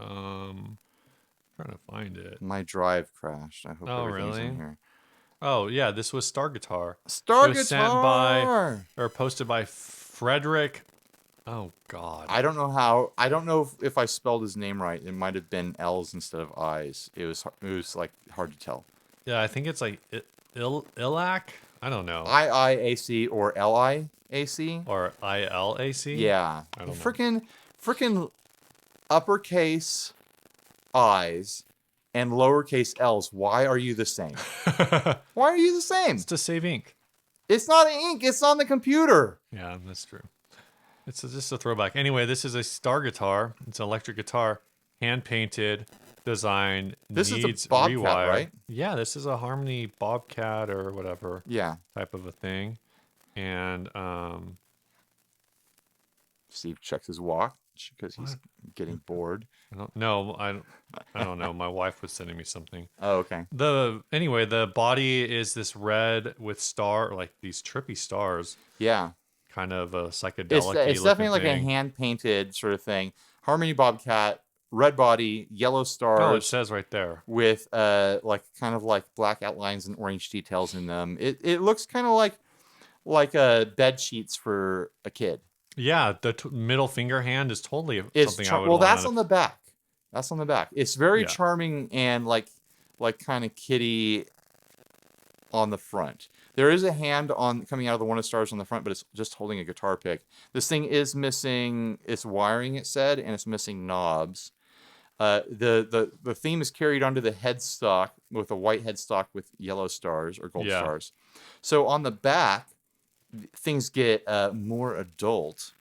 Trying to find it. My drive crashed. I hope Oh, everything's really? in here. Oh, yeah, this was Star Guitar. Star It was Guitar. sent by or posted by Frederick. Oh God. I don't know if I spelled his name right. It might have been L's instead of I's. It was like hard to tell. Yeah, I think it's like Ilac. I don't know. IIAC or LIAC Or ILAC. Yeah. I don't know. Freaking uppercase I's and lowercase L's. Why are you the same? Why are you the same? It's to save ink. It's not ink. It's on the computer. Yeah, that's true. It's just a throwback. Anyway, this is a Star Guitar. It's an electric guitar, hand painted, design. This is needs a Bobcat, rewire. right? Yeah, this is a Harmony Bobcat or whatever Yeah. type of a thing. And Steve checks his watch because he's getting bored. I don't know. I don't know. My wife was sending me something. Oh, okay. Anyway, the body is this red with like these trippy stars. Yeah. Kind of a psychedelic. It's definitely like a hand painted sort of thing. Harmony Bobcat, red body, yellow stars. Oh, it says right there. With like kind of like black outlines and orange details in them. It looks kind of like bed sheets for a kid. Yeah, the middle finger hand is totally something I would well, want. that's on the back. That's on the back. It's very Yeah. charming and like kind of kitty on the front. There is a hand coming out of the one of the stars on the front, but it's just holding a guitar pick. This thing is missing its wiring, it said, and it's missing knobs. The theme is carried onto the headstock with a white headstock with yellow stars or gold stars. So on the back, things get more adult,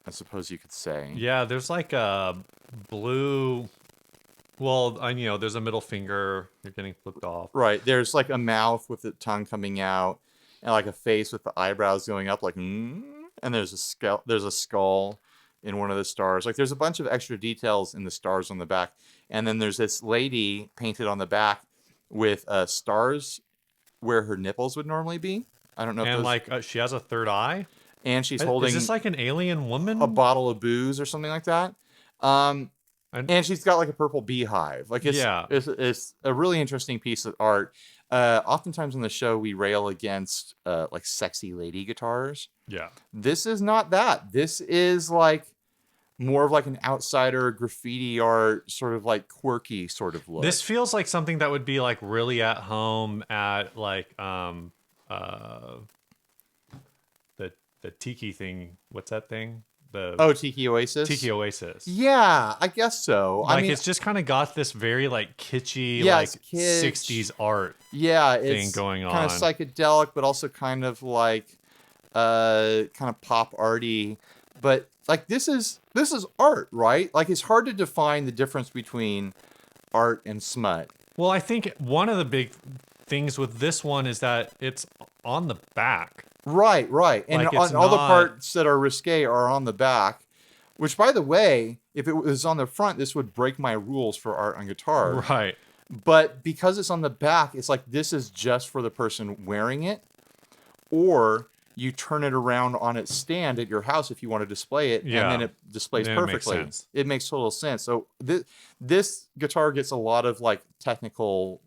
I suppose you could say. Yeah, there's like a blue. Well, there's a middle finger. You're getting flipped off. Right. There's like a mouth with the tongue coming out, and like a face with the eyebrows going up, like, and there's a skull. There's a skull in one of the stars. Like, there's a bunch of extra details in the stars on the back, and then there's this lady painted on the back with stars where her nipples would normally be. I don't know. And she has a third eye. And she's holding. Is this like an alien woman? A bottle of booze or something like that. And she's got like a purple beehive. Like it's a really interesting piece of art. Oftentimes on the show we rail against like sexy lady guitars. Yeah. This is not that. This is like more of like an outsider graffiti art, sort of like quirky sort of look. This feels like something that would be like really at home at like the tiki thing. What's that thing? Tiki Oasis? Tiki Oasis. Yeah, I guess so. Like, I mean, it's just kind of got this very like kitschy, like 60s art thing going on. Kind of psychedelic, but also kind of like kind of pop arty. But like this is art, right? Like it's hard to define the difference between art and smut. Well, I think one of the big things with this one is that it's on the back. Right. And like all the parts that are risque are on the back, which, by the way, if it was on the front, this would break my rules for art on guitar. Right. But because it's on the back, it's like this is just for the person wearing it, or you turn it around on its stand at your house if you want to display it, and then it displays perfectly. It makes total sense. So this guitar gets a lot of like technical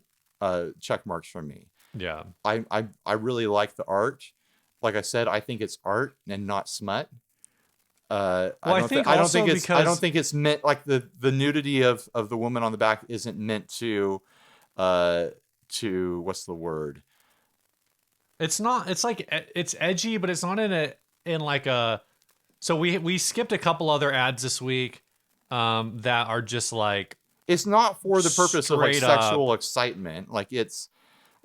check marks from me. Yeah. I really like the art. Like I said, I think it's art and not smut. I don't think it's meant like the nudity of the woman on the back isn't meant to what's the word? It's not. It's like it's edgy, but it's not in like a. So we skipped a couple other ads this week that are just like. It's not for the purpose of like sexual excitement. Like it's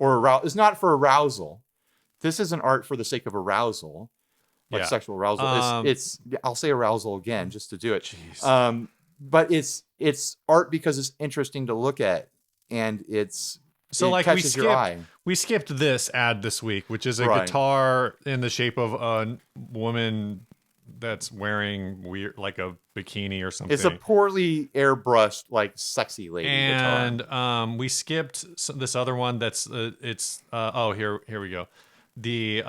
not for arousal. This isn't art for the sake of arousal, like sexual arousal. It's I'll say arousal again just to do it. Jeez. But it's art because it's interesting to look at, and it's So it like catches your eye. we skipped this ad this week, which is a Right. guitar in the shape of a woman that's wearing weird like a bikini or something. It's a poorly airbrushed, like sexy lady guitar. And we skipped this other one that's here we go. The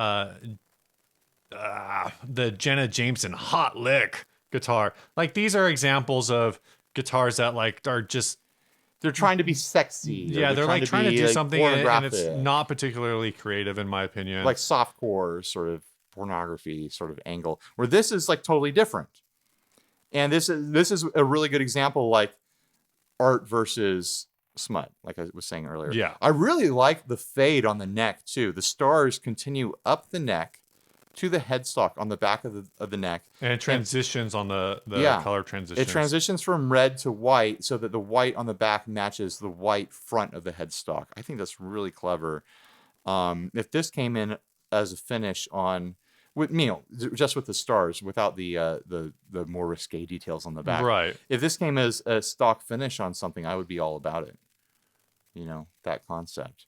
Jenna Jameson Hot Lick guitar. Like these are examples of guitars that like are just They're trying to be sexy. yeah, they're like trying to do be, something and it's pornographic. not particularly creative in my opinion. Like softcore sort of pornography sort of angle, where this is like totally different. And this is a really good example, like art versus smut, like I was saying earlier. Yeah. I really like the fade on the neck too. The stars continue up the neck to the headstock on the back of the neck. And it transitions on the color transitions. It transitions from red to white so that the white on the back matches the white front of the headstock. I think that's really clever. If this came in as a finish on just with the stars, without the more risque details on the back. Right. If this came as a stock finish on something, I would be all about it. That concept.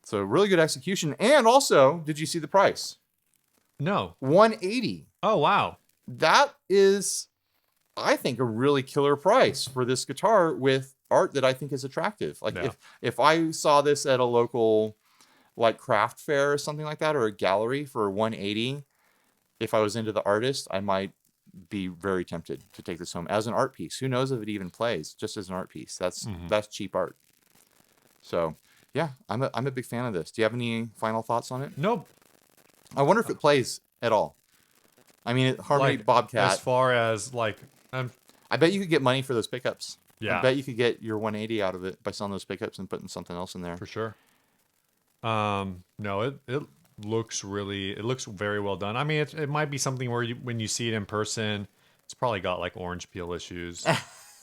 So really good execution. And also, did you see the price? No. $180. Oh wow. That is, I think, a really killer price for this guitar with art that I think is attractive. Like if I saw this at a local like craft fair or something like that, or a gallery for $180, if I was into the artist, I might be very tempted to take this home as an art piece. Who knows if it even plays just as an art piece? That's cheap art. So yeah, I'm a big fan of this. Do you have any final thoughts on it? Nope. I wonder if it plays at all. I mean, Harmony Like, Bobcat. as far as like, I bet you could get money for those pickups. Yeah. I bet you could get your 180 out of it by selling those pickups and putting something else in there. for sure. No, it looks very well done. I mean, it might be something where when you see it in person, it's probably got like orange peel issues.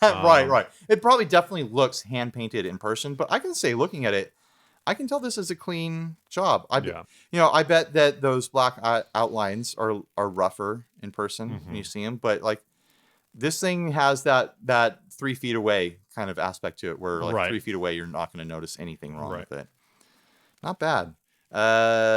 Right. It probably definitely looks hand painted in person, but I can say, looking at it, I can tell this is a clean job. I bet that those black outlines are rougher in person when you see them, but like this thing has that 3 feet away kind of aspect to it, where like 3 feet away, you're not going to notice anything wrong with it. Not bad.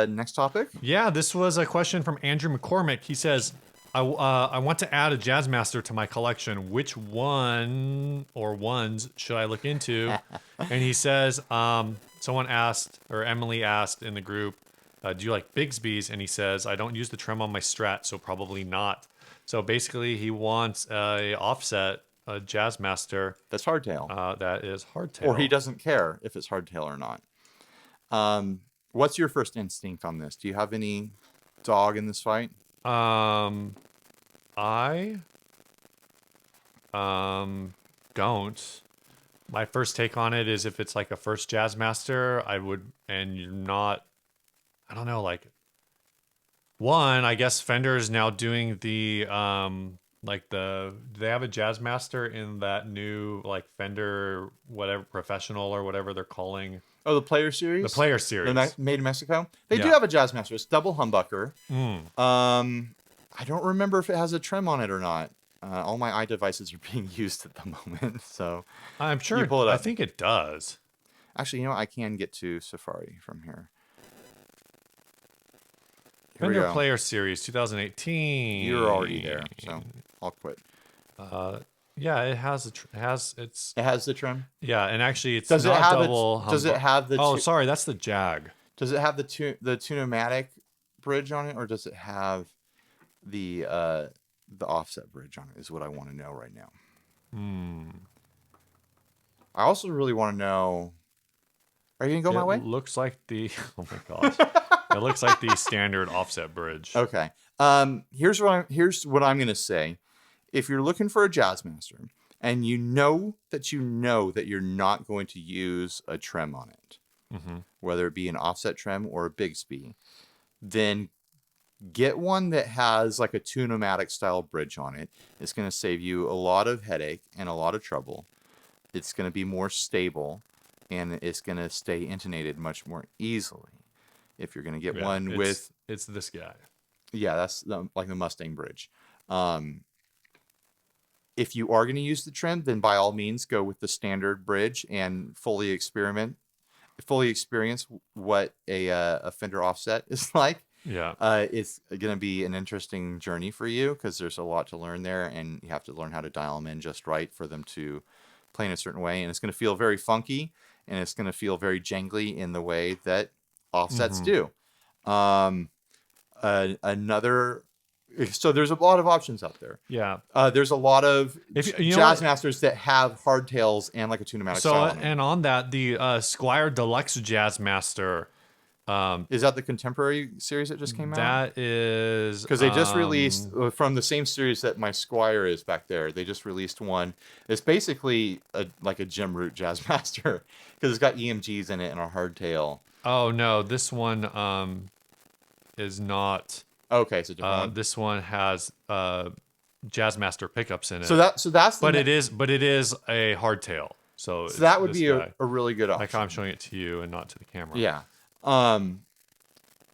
Next topic. Yeah, this was a question from Andrew McCormick. He says, I want to add a Jazzmaster to my collection. Which one or ones should I look into? And he says, someone asked, or Emily asked in the group, do you like Bigsby's? And he says, I don't use the trem on my Strat, so probably not. So basically, he wants a offset, a Jazzmaster. That's hardtail. That is hardtail. Or he doesn't care if it's hardtail or not. What's your first instinct on this? Do you have any dog in this fight? I don't. My first take on it is if it's like a first Jazzmaster, I would, and you're not, I don't know, like, one, I guess Fender is now doing the, like do they have a Jazzmaster in that new, like, Fender, whatever, Professional or whatever they're calling? Oh, the Player Series? The Player Series. Made in Mexico? They do have a Jazzmaster. It's double humbucker. I don't remember if it has a trem on it or not. All my iDevices are being used at the moment, so I'm sure. You pull it up. I think it does. Actually, I can get to Safari from here. Fender Player Series 2018. You're already there, so I'll quit. Yeah, it has It has the trim. Yeah, and actually it's Does not it have double. Does it have the? Oh, sorry, that's the Jag. Does it have the Tune-O-Matic bridge on it, or does it have the offset bridge on it? Is what I want to know right now. I also really want to know. Are you gonna go my way? It looks like the. Oh my gosh. It looks like the standard offset bridge. Okay. Here's what I'm gonna say. If you're looking for a Jazzmaster and you know that you're not going to use a trem on it, whether it be an offset trem or a Bigsby, then get one that has like a Tune-O-Matic style bridge on it. It's going to save you a lot of headache and a lot of trouble. It's going to be more stable, and it's going to stay intonated much more easily. If you're going to get one with... It's this guy. Yeah, that's like the Mustang bridge. If you are going to use the trem, then by all means go with the standard bridge and fully experiment. fully experience what a Fender offset is like, Yeah. it's going to be an interesting journey for you because there's a lot to learn there, and you have to learn how to dial them in just right for them to play in a certain way. And it's going to feel very funky, and it's going to feel very jangly in the way that offsets do. So there's a lot of options out there. Yeah. There's a lot of you know Jazzmasters that have hardtails and like a tune-o-matic style on them. And on that, the Squire Deluxe Jazzmaster. Is that the contemporary series that just came out? That is because they just released from the same series that my Squire is back there. They just released one. It's basically like a Jim Root Jazzmaster because it's got EMGs in it and a hardtail. Oh no, this one is not. Okay, so different one. This one has Jazzmaster pickups in it. So that's. But it is a hardtail. So that would be a really good option. Like how I'm showing it to you and not to the camera. Yeah.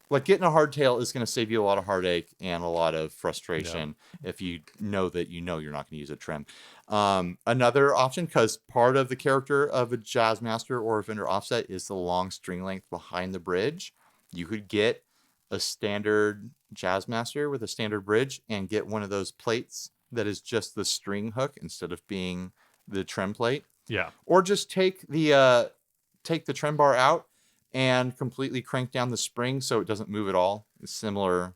Like getting a hardtail is going to save you a lot of heartache and a lot of frustration if you know you're not going to use a trim. Another option, because part of the character of a Jazzmaster or a Fender offset is the long string length behind the bridge. You could get a standard Jazzmaster with a standard bridge and get one of those plates that is just the string hook instead of being the trim plate. Yeah. Or just take the trim bar out and completely crank down the spring so it doesn't move at all. It's similar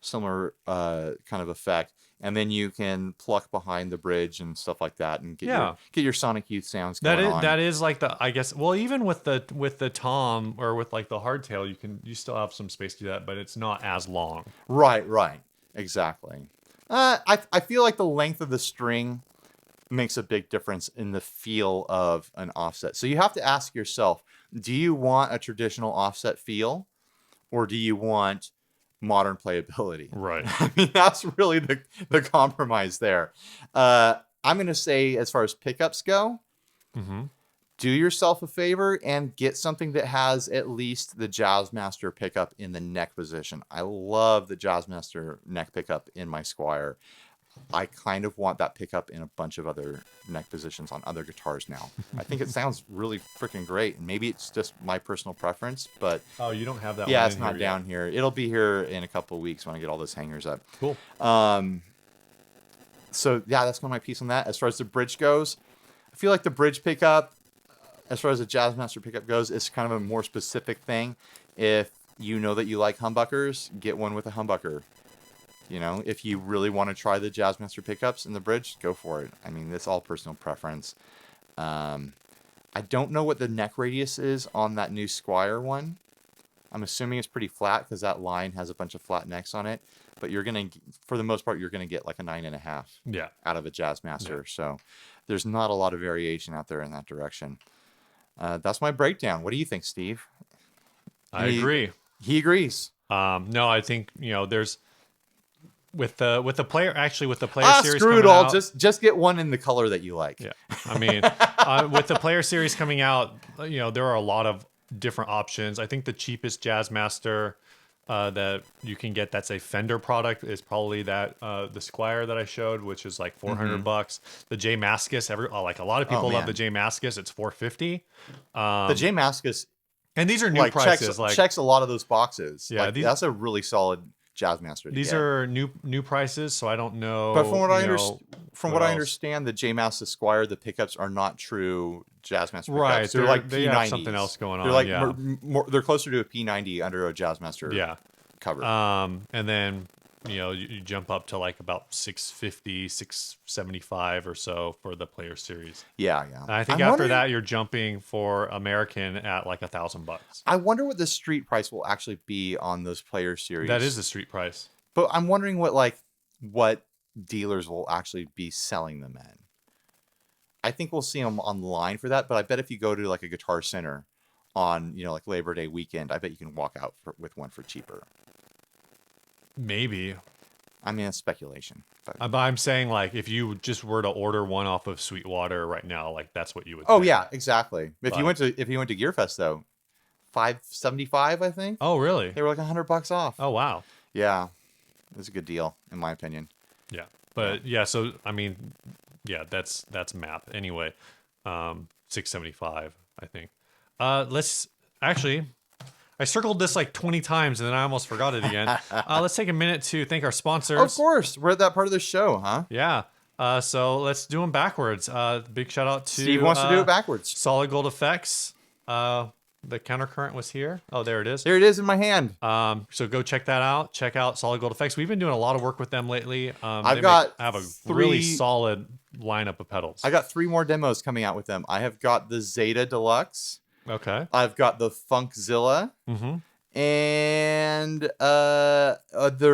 kind of effect. And then you can pluck behind the bridge and stuff like that and get your Sonic Youth sounds going on. That is like I guess, well, even with the tom or with like the hardtail, you still have some space to do that, but it's not as long. Right. Exactly. I feel like the length of the string makes a big difference in the feel of an offset. So you have to ask yourself, do you want a traditional offset feel or do you want modern playability? Right. I mean, that's really the compromise there. I'm going to say, as far as pickups go, do yourself a favor and get something that has at least the Jazzmaster pickup in the neck position. I love the Jazzmaster neck pickup in my Squire. I kind of want that pickup in a bunch of other neck positions on other guitars now. I think it sounds really freaking great. And maybe it's just my personal preference, but... Oh, you don't have that one? Yeah, it's not down here. It'll be here in a couple of weeks when I get all those hangers up. Cool. So, yeah, that's kind of my piece on that. As far as the bridge goes, I feel like the bridge pickup, as far as the Jazzmaster pickup goes, is kind of a more specific thing. If you know that you like humbuckers, get one with a humbucker. You know, if you really want to try the Jazzmaster pickups in the bridge, go for it. I mean, it's all personal preference. I don't know what the neck radius is on that new Squire one. I'm assuming it's pretty flat because that line has a bunch of flat necks on it. But you're going to, for the most part, you're going to get like a 9.5 out of a Jazzmaster. Yeah. So there's not a lot of variation out there in that direction. That's my breakdown. What do you think, Steve? I agree. He agrees. No, I think, there's... With the player series screw it coming all. out, just get one in the color that you like. Yeah, I mean, with the player series coming out, there are a lot of different options. I think the cheapest Jazzmaster that you can get that's a Fender product is probably that the Squire that I showed, which is like $400. The Jazzmaster, like a lot of people love the Jazzmaster. It's $450. The Jazzmaster, and these are new prices. Checks a lot of those boxes. Yeah, that's a really solid Jazzmaster. These are new prices, so I don't know. But from what I understand, the Jazzmaster Squire, the pickups are not true Jazzmaster pickups. Right, they're like they P90s. have something else going on. They're like they're closer to a P90 under a Jazzmaster cover. And then you jump up to like about $650, $675 or so for the player series. Yeah. And I think after that, you're jumping for American at like $1,000. I wonder what the street price will actually be on those player series. That is the street price. But I'm wondering what dealers will actually be selling them in. I think we'll see them online for that, but I bet if you go to like a Guitar Center on like Labor Day weekend, I bet you can walk out with one for cheaper. Maybe. I mean, it's speculation. But I'm saying, like, if you just were to order one off of Sweetwater right now, like that's what you would. Oh yeah, exactly. If you went to Gearfest though, $575, I think. Oh really? They were like $100 off. Oh wow. Yeah, it was a good deal in my opinion. Yeah, but so I mean, that's MAP anyway. $675, I think. Actually, I circled this like 20 times and then I almost forgot it again. Let's take a minute to thank our sponsors. Of course. We're at that part of the show, huh? Yeah. So let's do them backwards. Big shout out to Steve wants to do it backwards. Solid Gold Effects. The countercurrent was here. Oh, there it is. There it is in my hand. So go check that out. Check out Solid Gold Effects. We've been doing a lot of work with them lately. Have a really solid lineup of pedals. I got 3 more demos coming out with them. I have got the Zeta Deluxe. Okay. I've got the Funkzilla. And their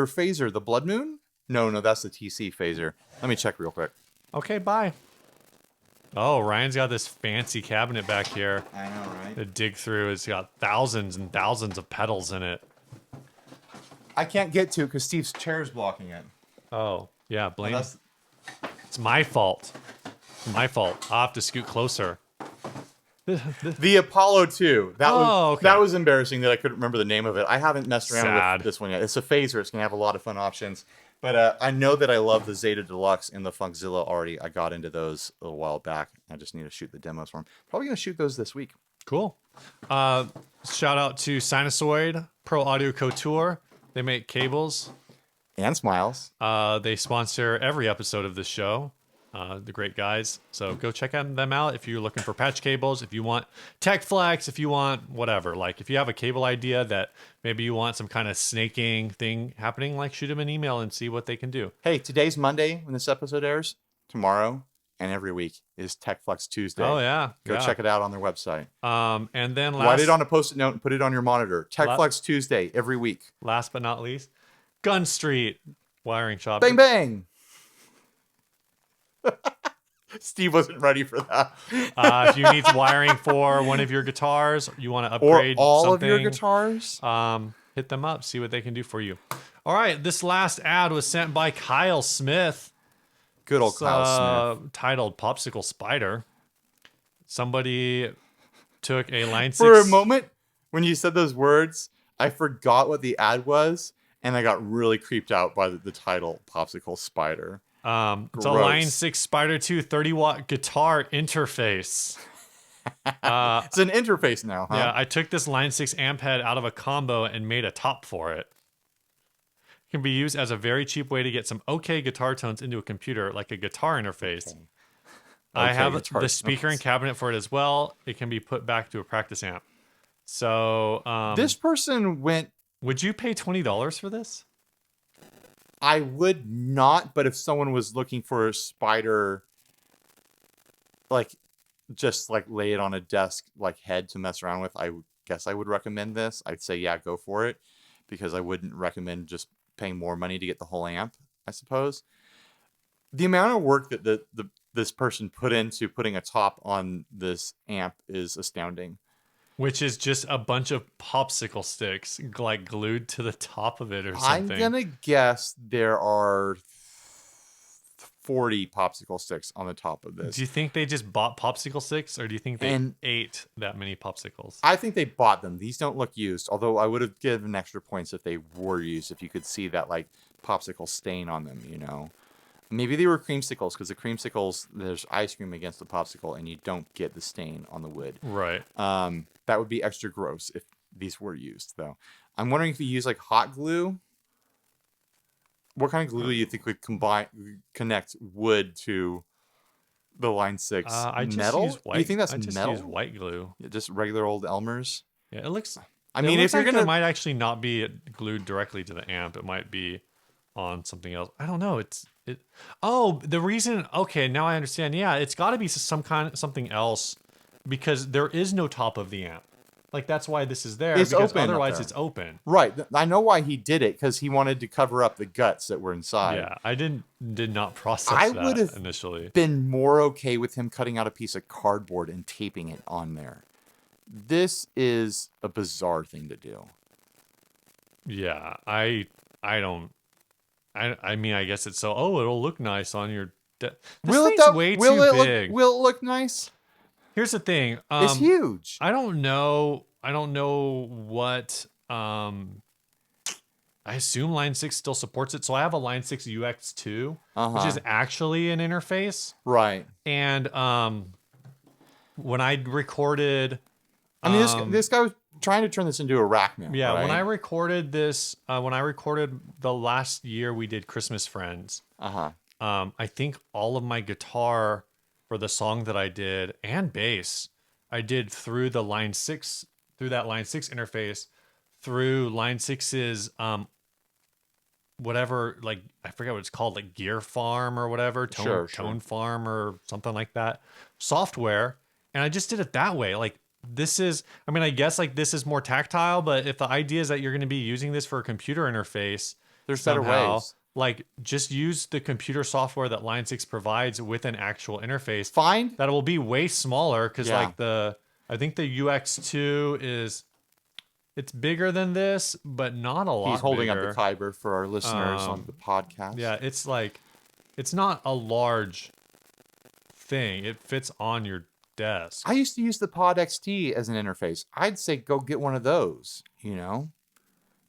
phaser, the Blood Moon? No, that's the TC phaser. Let me check real quick. Okay, bye. Oh, Ryan's got this fancy cabinet back here. I know, right? To dig through. It's got thousands and thousands of pedals in it. I can't get to it because Steve's chair's blocking it. Oh, yeah, blame. It's my fault. My fault. I'll have to scoot closer. The Apollo 2. Okay. That was embarrassing that I couldn't remember the name of it. I haven't messed around Sad. with this one yet. It's a phaser. It's going to have a lot of fun options. But I know that I love the Zeta Deluxe and the Funkzilla already. I got into those a little while back. I just need to shoot the demos for them. Probably going to shoot those this week. Cool. Shout out to Sinusoid Pro Audio Couture. They make cables. And smiles. They sponsor every episode of this show. The great guys. So go check them out if you're looking for patch cables, if you want tech flex, if you want whatever. Like if you have a cable idea that maybe you want some kind of snaking thing happening, like shoot them an email and see what they can do. Hey, today's Monday when this episode airs. Tomorrow and every week is Tech Flex Tuesday. Oh yeah. Go check it out on their website. And then write it on a post-it note and put it on your monitor. Tech Flex Tuesday every week. Last but not least, Gun Street Wiring Shop. Bang bang. Steve wasn't ready for that. If you need wiring for one of your guitars, you want to upgrade or all something, of your guitars, hit them up, see what they can do for you. All right, this last ad was sent by Kyle Smith. Good old Kyle Smith. Titled Popsicle Spider. Somebody took a line 6. For a moment, when you said those words, I forgot what the ad was, and I got really creeped out by the title, Popsicle Spider. It's a Line 6 Spider 2 30-watt guitar interface. It's an interface now, huh? Yeah, I took this Line 6 amp head out of a combo and made a top for it. It can be used as a very cheap way to get some okay guitar tones into a computer, like a guitar interface. Okay. I have the speaker and cabinet for it as well. It can be put back to a practice amp. So this person went... Would you pay $20 for this? I would not, but if someone was looking for a Spider, like, just like lay it on a desk, like head to mess around with, I guess I would recommend this. I'd say, yeah, go for it, because I wouldn't recommend just paying more money to get the whole amp, I suppose. The amount of work that this person put into putting a top on this amp is astounding. Which is just a bunch of popsicle sticks like glued to the top of it or something. I'm gonna guess there are 40 popsicle sticks on the top of this. Do you think they just bought popsicle sticks, or do you think they ate that many popsicles? I think they bought them. These don't look used, although I would have given extra points if they were used, if you could see that like popsicle stain on them, you know. Maybe they were creamsicles, because the creamsicles, there's ice cream against the popsicle, and you don't get the stain on the wood. Right. That would be extra gross if these were used, though. I'm wondering if you use like hot glue. What kind of glue do you think would connect wood to the Line 6 I just metal? use white. Do you think that's I just metal? use white glue. Yeah, just regular old Elmer's. Yeah, it looks. I mean, if you're like gonna, it might actually not be glued directly to the amp. It might be on something else. I don't know. Oh, the reason. Okay, now I understand. Yeah, it's got to be something else, because there is no top of the amp. Like, that's why this is there. It's because open up otherwise there. it's open. Right. I know why he did it, because he wanted to cover up the guts that were inside. Yeah, I did not process I that would have initially. been more okay with him cutting out a piece of cardboard and taping it on there. This is a bizarre thing to do. Yeah, I don't. I mean, I guess it's so. Oh, it'll look nice on your. Will it look nice? Here's the thing. It's huge. I don't know what. I assume Line 6 still supports it. So I have a Line 6 UX2, which is actually an interface. Right. And when I recorded, I mean, this guy was trying to turn this into a rack now. Yeah, right? when I recorded this, when I recorded the last year we did Christmas Friends, I think all of my guitar for the song that I did and bass, I did through the line 6, through that line 6 interface, through line 6's whatever, like I forget what it's called, like Gear Farm or whatever, Tone Farm or something like that software, and I just did it that way. Like this is, I mean, I guess like this is more tactile, but if the idea is that you're going to be using this for a computer interface, there's somehow, better ways. Like just use the computer software that Line 6 provides with an actual interface. Find that it will be way smaller because like I think the UX2 is, it's bigger than this, but not a lot. He's holding bigger. up the Khyber for our listeners on the podcast. Yeah, it's like, it's not a large thing. It fits on your desk. I used to use the Pod XT as an interface. I'd say go get one of those, you know?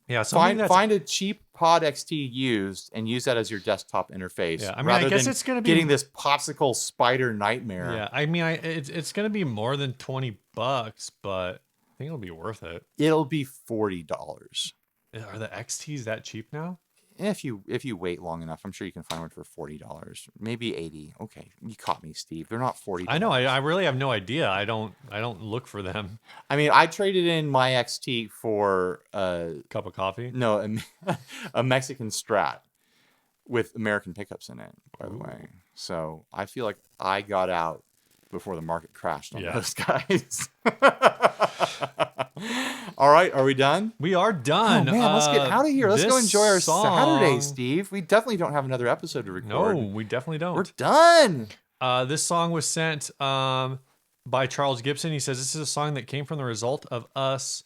Yeah, find a cheap Pod XT used and use that as your desktop interface. Yeah, I mean, I guess it's going to be getting this popsicle spider nightmare. Yeah, I mean, it's going to be more than $20, but I think it'll be worth it. It'll be $40. Are the XTs that cheap now? If you wait long enough, I'm sure you can find one for $40, maybe $80. Okay, you caught me, Steve. They're not $40. I know. I really have no idea. I don't look for them. I mean, I traded in my XT for a cup of coffee. No, a Mexican Strat with American pickups in it. By the way, so I feel like I got out before the market crashed on those guys. All right, are we done? We are done. Oh, man, let's get out of here. Let's go enjoy our Saturday, Steve. We definitely don't have another episode to record. No, we definitely don't. We're done. This song was sent by Charles Gibson. He says this is a song that came from the result of us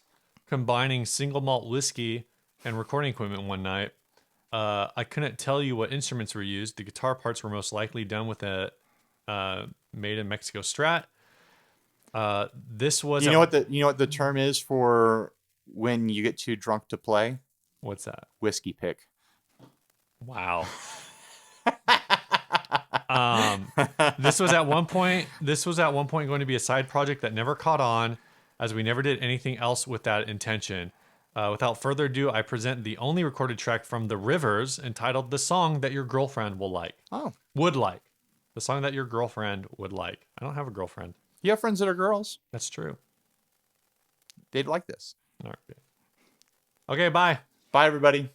combining single malt whiskey and recording equipment one night. I couldn't tell you what instruments were used. The guitar parts were most likely done with a made in Mexico Strat. This was you know what the term is for when you get too drunk to play? What's that? Whiskey pick. Wow. This was at one point going to be a side project that never caught on, as we never did anything else with that intention. Without further ado, I present the only recorded track from the Rivers entitled "The Song That Your Girlfriend Will Like." Would like. The song that your girlfriend would like. I don't have a girlfriend. You have friends that are girls. That's true. They'd like this. All right. Okay, bye. Bye, everybody.